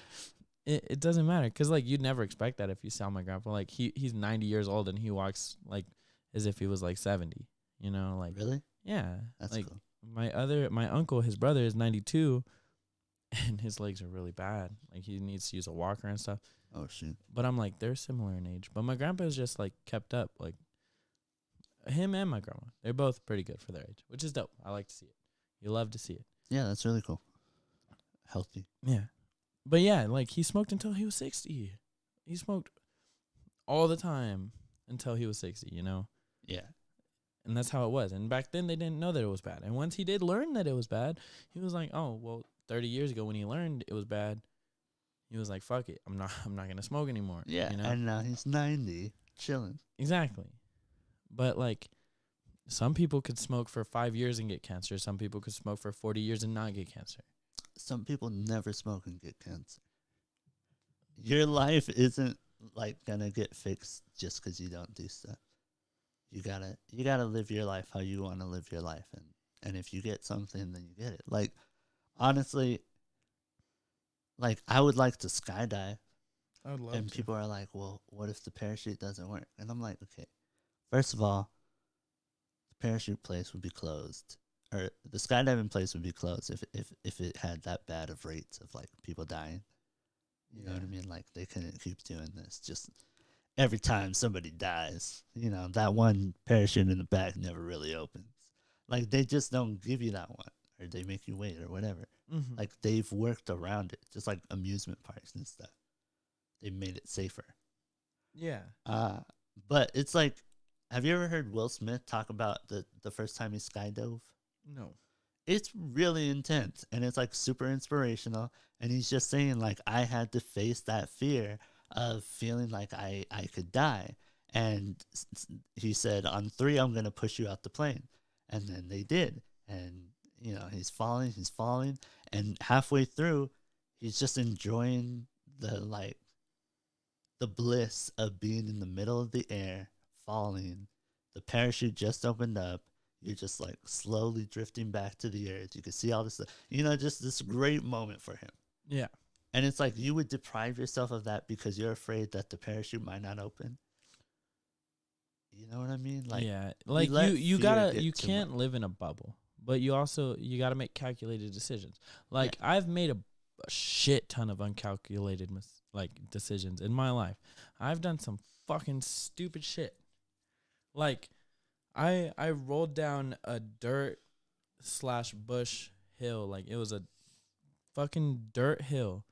it doesn't matter because like you'd never expect that if you saw my grandpa. Like he's 90 years old and he walks like as if he was like 70. You know, like really? Yeah, that's like cool. My uncle, his brother is 92, and his legs are really bad. Like he needs to use a walker and stuff. Oh shoot! But I'm like they're similar in age. But my grandpa is just like kept up. Like him and my grandma, they're both pretty good for their age, which is dope. I like to see it. You love to see it. Yeah, that's really cool. Healthy. Yeah, but yeah, like he smoked until he was 60. He smoked all the time until he was 60. You know. Yeah. And that's how it was. And back then they didn't know that it was bad. And once he did learn that it was bad, he was like, "Oh, well, 30 years ago when he learned it was bad, he was like, fuck it. I'm not going to smoke anymore." Yeah, you know? And now he's 90, chilling. Exactly. But like some people could smoke for 5 years and get cancer. Some people could smoke for 40 years and not get cancer. Some people never smoke and get cancer. Your life isn't like going to get fixed just because you don't do stuff. You gotta live your life how you want to live your life, and if you get something, then you get it. Like, honestly, like I would like to skydive. I would love and to. People are like, "Well, what if the parachute doesn't work?" And I'm like, "Okay, first of all, the parachute place would be closed, or the skydiving place would be closed if it had that bad of rates of like people dying. You know what I mean? Like they couldn't keep doing this just." Every time somebody dies, you know, that one parachute in the back never really opens. Like, they just don't give you that one, or they make you wait, or whatever. Mm-hmm. Like, they've worked around it, just like amusement parks and stuff. They made it safer. Yeah. But it's like, have you ever heard Will Smith talk about the first time he skydove? No. It's really intense, and it's like super inspirational. And he's just saying, like, I had to face that fear of feeling like I could die. And he said, on 3, I'm going to push you out the plane. And then they did. And, you know, he's falling. And halfway through, he's just enjoying the bliss of being in the middle of the air, falling. The parachute just opened up. You're just like slowly drifting back to the earth. You can see all this stuff. You know, just this great moment for him. Yeah. And it's like you would deprive yourself of that because you're afraid that the parachute might not open. You know what I mean? Like, yeah, like you can't live in a bubble. but you got to make calculated decisions. Like I've made a shit ton of uncalculated decisions in my life. I've done some fucking stupid shit. Like I rolled down a dirt / bush hill. Like it was a fucking dirt hill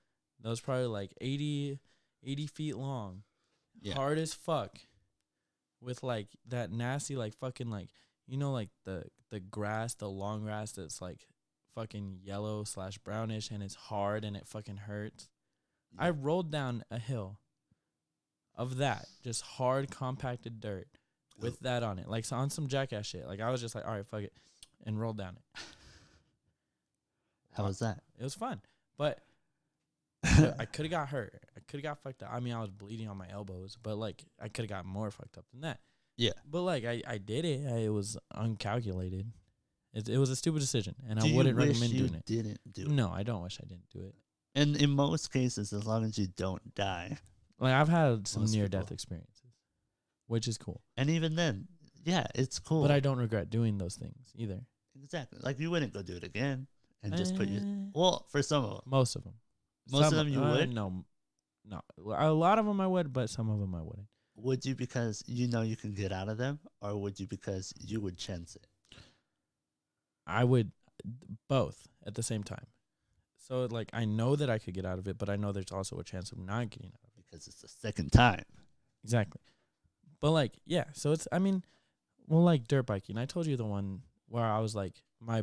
that was probably like 80 feet long. Yeah. Hard as fuck. With like that nasty like fucking like, you know, like the grass, the long grass that's like fucking yellow / brownish and it's hard and it fucking hurts. Yeah. I rolled down a hill of that, just hard compacted dirt with that on it. Like so on some jackass shit. Like I was just like, all right, fuck it. And rolled down it. How was that? It was fun. But I could have got hurt. I could have got fucked up. I mean, I was bleeding on my elbows, but like I could have got more fucked up than that. Yeah. But like I did it. It was uncalculated. It was a stupid decision, and I wouldn't recommend doing it. Didn't do it? No, I don't wish I didn't do it. And in most cases, as long as you don't die. Like I've had some near-death experiences, which is cool. And even then, yeah, it's cool. But I don't regret doing those things either. Exactly. Like you wouldn't go do it again and just put your... Well, for some of them. Most of them. Most of them you would? No. A lot of them I would, but some of them I wouldn't. Would you because you know you can get out of them, or would you because you would chance it? I would both at the same time. So, like, I know that I could get out of it, but I know there's also a chance of not getting out of it. Because it's the second time. Exactly. But, like, yeah. So, it's, I mean, well, like dirt biking. I told you the one where I was, like, my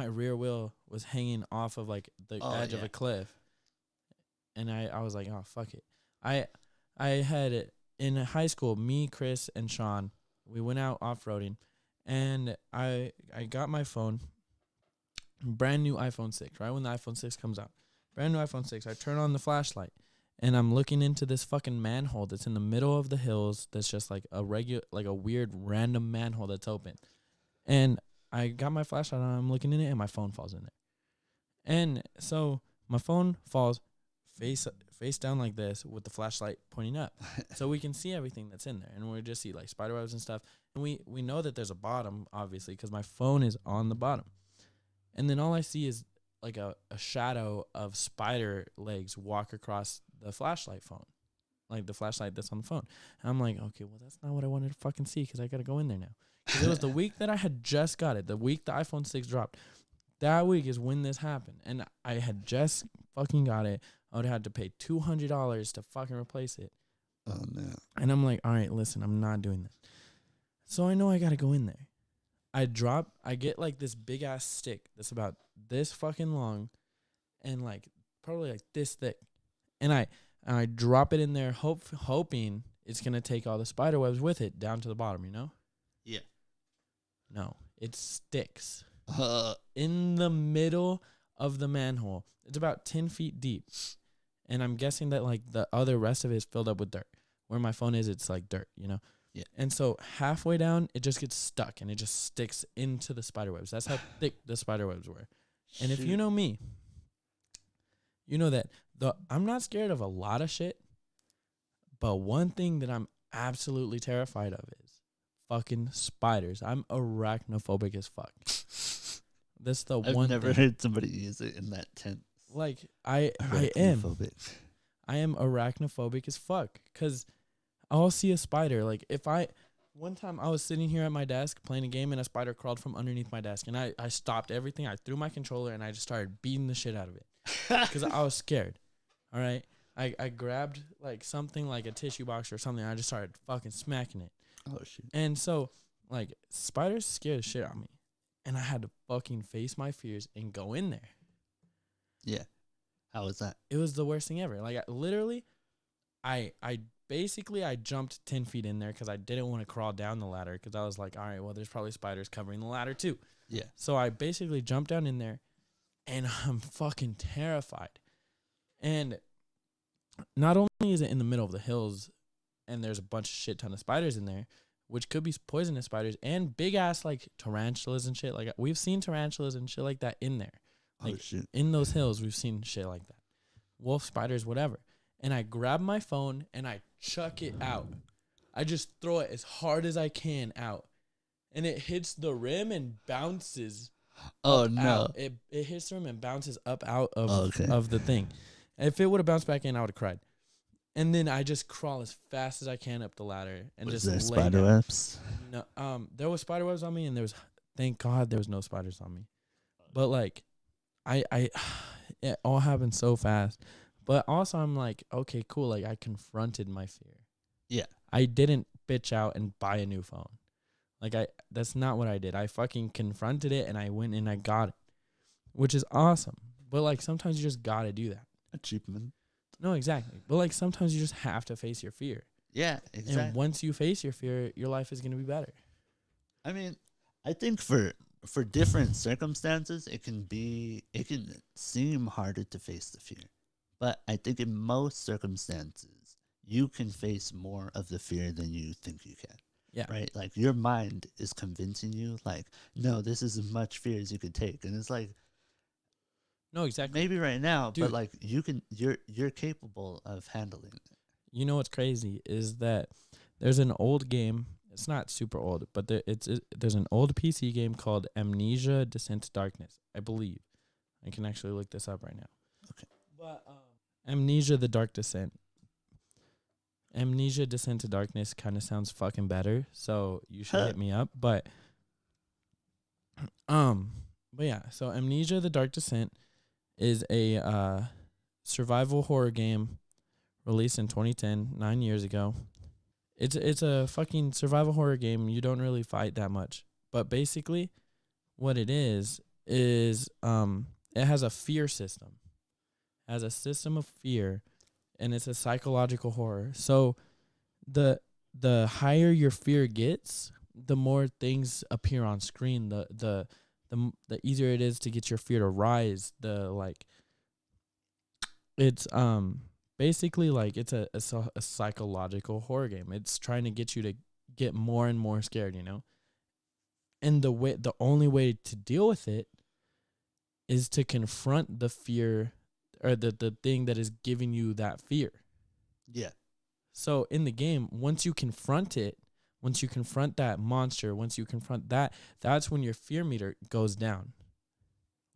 rear wheel was hanging off of, like, the edge of a cliff. And I was like, oh, fuck it. I had, in high school, me, Chris, and Sean, we went out off-roading. And I got my phone, brand new iPhone 6, right when the iPhone 6 comes out. Brand new iPhone 6. I turn on the flashlight, and I'm looking into this fucking manhole that's in the middle of the hills that's just like a weird random manhole that's open. And I got my flashlight on, I'm looking in it, and my phone falls in there. And so my phone falls face down like this with the flashlight pointing up. So we can see everything that's in there. And we just see like spider webs and stuff. And we know that there's a bottom, obviously, because my phone is on the bottom. And then all I see is like a shadow of spider legs walk across the flashlight phone. Like the flashlight that's on the phone. And I'm like, okay, well, that's not what I wanted to fucking see because I got to go in there now. Because it was the week that I had just got it. The week the iPhone 6 dropped. That week is when this happened. And I had just fucking got it. I would have had to pay $200 to fucking replace it. Oh, no. And I'm like, all right, listen, I'm not doing this. So I know I got to go in there. I get like this big ass stick that's about this fucking long and like probably like this thick. And I drop it in there hoping it's going to take all the spider webs with it down to the bottom, you know? Yeah. No, it sticks in the middle of the manhole. It's about 10 feet deep. And I'm guessing that like the other rest of it is filled up with dirt. Where my phone is, it's like dirt, you know? Yeah. And so halfway down, it just gets stuck and it just sticks into the spider webs. That's how thick the spider webs were. And if you know me, you know that I'm not scared of a lot of shit. But one thing that I'm absolutely terrified of is fucking spiders. I'm arachnophobic as fuck. That's the one thing. I've never heard somebody use it in that tense. Like, I am. I am arachnophobic as fuck. Because I'll see a spider. Like, one time I was sitting here at my desk playing a game and a spider crawled from underneath my desk. And I stopped everything. I threw my controller and I just started beating the shit out of it. Because I was scared. All right? I grabbed, like, something like a tissue box or something. And I just started fucking smacking it. Oh, shit. And so, like, spiders scare the shit out of me. And I had to fucking face my fears and go in there. Yeah. How was that? It was the worst thing ever. Like, I basically jumped 10 feet in there because I didn't want to crawl down the ladder because I was like, all right, well, there's probably spiders covering the ladder too. Yeah. So I basically jumped down in there, and I'm fucking terrified. And not only is it in the middle of the hills, and there's a bunch of shit ton of spiders in there, which could be poisonous spiders, and big-ass, like, tarantulas and shit. Like, we've seen tarantulas and shit like that in there. Like, shit. In those hills, we've seen shit like that. Wolf spiders, whatever. And I grab my phone, and I chuck it out. I just throw it as hard as I can out. And it hits the rim and bounces Oh up no. out. It hits the rim and bounces up out of Okay. of the thing. If it would have bounced back in, I would have cried. And then I just crawl as fast as I can up the ladder and Was just there lay spider down. webs? No, there was spider webs on me, and thank God there was no spiders on me. But like, I it all happened so fast. But also, I'm like, okay, cool. Like, I confronted my fear. Yeah. I didn't bitch out and buy a new phone. Like, that's not what I did. I fucking confronted it, and I went and I got it, which is awesome. But like, sometimes you just gotta do that. Achievement. No, exactly. But like, sometimes you just have to face your fear. Yeah, exactly. And once you face your fear, your life is gonna be better. I mean, I think for different circumstances, it can seem harder to face the fear. But I think in most circumstances, you can face more of the fear than you think you can. Yeah. Right? Like your mind is convincing you like, no, this is as much fear as you could take. And it's like No, exactly. maybe right now, Dude. but like you're capable of handling it. You know what's crazy is that there's an old game. It's not super old, but there's an old PC game called Amnesia: Descent to Darkness. I believe. I can actually look this up right now. Okay. But Amnesia: The Dark Descent. Amnesia: Descent to Darkness kind of sounds fucking better, so you should hit me up. But yeah. So Amnesia: The Dark Descent is a survival horror game released in 2010, 9 years ago. It's a fucking survival horror game. You don't really fight that much. But basically what it is it has a fear system. It has a system of fear, and it's a psychological horror. So the higher your fear gets, the more things appear on screen. The easier it is to get your fear to rise. It's basically like it's a psychological horror game. It's trying to get you to get more and more scared, you know? And the only way to deal with it is to confront the fear or the thing that is giving you that fear. Yeah. So in the game, once you confront that monster, once you confront that, that's when your fear meter goes down.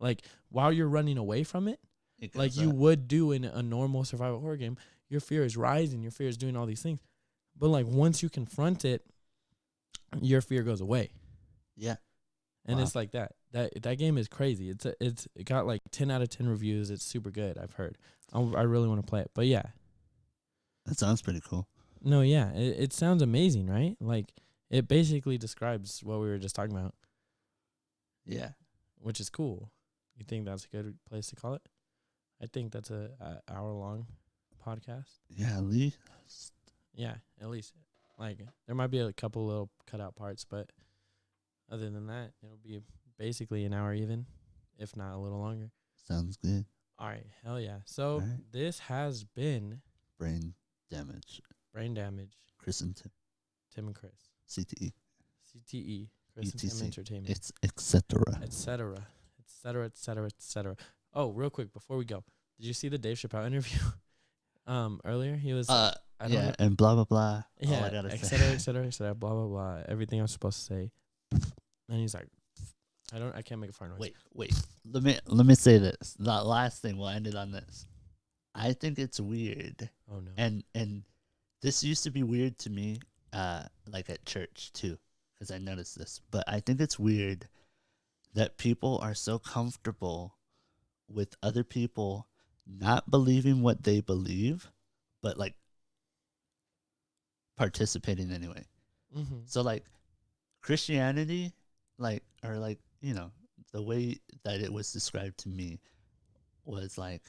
Like while you're running away from it, like you would do in a normal survival horror game, your fear is rising, your fear is doing all these things. But like once you confront it, your fear goes away. Yeah. And it's like that. That game is crazy. It got like 10 out of 10 reviews. It's super good, I've heard. I really want to play it. But yeah. That sounds pretty cool. No, yeah. It sounds amazing, right? Like it basically describes what we were just talking about. Yeah. Which is cool. You think that's a good place to call it? I think that's a hour-long podcast. Yeah, at least. Yeah, at least. Like, there might be a couple little cut-out parts, but other than that, it'll be basically an hour even, if not a little longer. Sounds good. All right, hell yeah. So, this has been... Brain Damage. Chris and Tim. Tim and Chris. CTE. Chris and Tim Entertainment. It's etc. etc. Oh, real quick before we go, did you see the Dave Chappelle interview? Earlier he was I don't know. And blah blah blah. Yeah, all I gotta etc. Blah blah blah. Everything I'm supposed to say. And he's like, I can't make a fart noise. Wait. Let me say this. The last thing, we'll end it on this. I think it's weird. Oh no. And this used to be weird to me, like at church too, because I noticed this. But I think it's weird that people are so comfortable with other people not believing what they believe, but like participating anyway. Mm-hmm. So like Christianity, like the way that it was described to me was like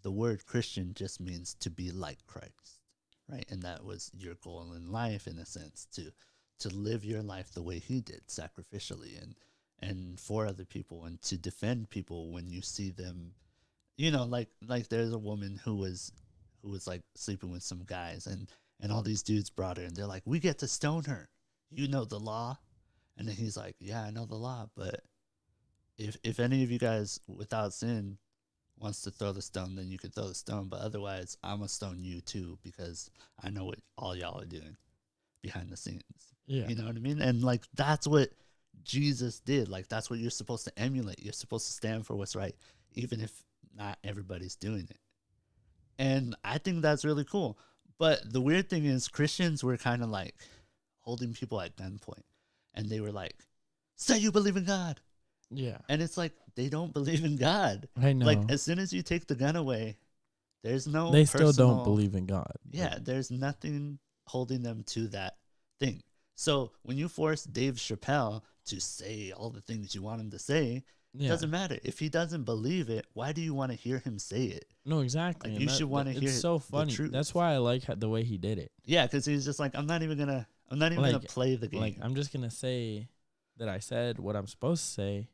the word Christian just means to be like Christ, right? And that was your goal in life, in a sense, to live your life the way he did, sacrificially and for other people, and to defend people when you see them, like there's a woman who was like sleeping with some guys, and all these dudes brought her, and they're like, we get to stone her, you know the law. And then he's like, yeah, I know the law, but if any of you guys without sin wants to throw the stone, then you can throw the stone, but otherwise I'm gonna stone you too, because I know what all y'all are doing behind the scenes. Yeah. You know what I mean? And like that's what Jesus did. Like, that's what you're supposed to emulate. You're supposed to stand for what's right, even if not everybody's doing it. And I think that's really cool. But the weird thing is, Christians were kind of like holding people at gunpoint. And they were like, say you believe in God. Yeah. And it's like, they don't believe in God. I know. Like, as soon as you take the gun away, there's no They still don't believe in God. Yeah, there's nothing holding them to that thing. So when you force Dave Chappelle to say all the things you want him to say, it doesn't matter. If he doesn't believe it, why do you want to hear him say it? No, exactly. Like, you should want to hear. It's so funny. That's why I like the way he did it. Yeah, because he's just like, I'm not even gonna play the game. Like, I'm just gonna say that I said what I'm supposed to say,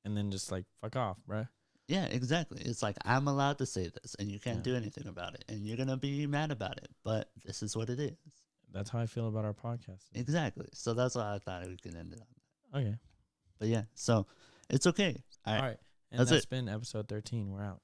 and then just like fuck off, bruh. Yeah, exactly. It's like, I'm allowed to say this, and you can't do anything about it, and you're gonna be mad about it. But this is what it is. That's how I feel about our podcast. Exactly. So that's why I thought we could end it on that. Okay. But yeah, so it's okay. All right. And that's been episode 13. We're out.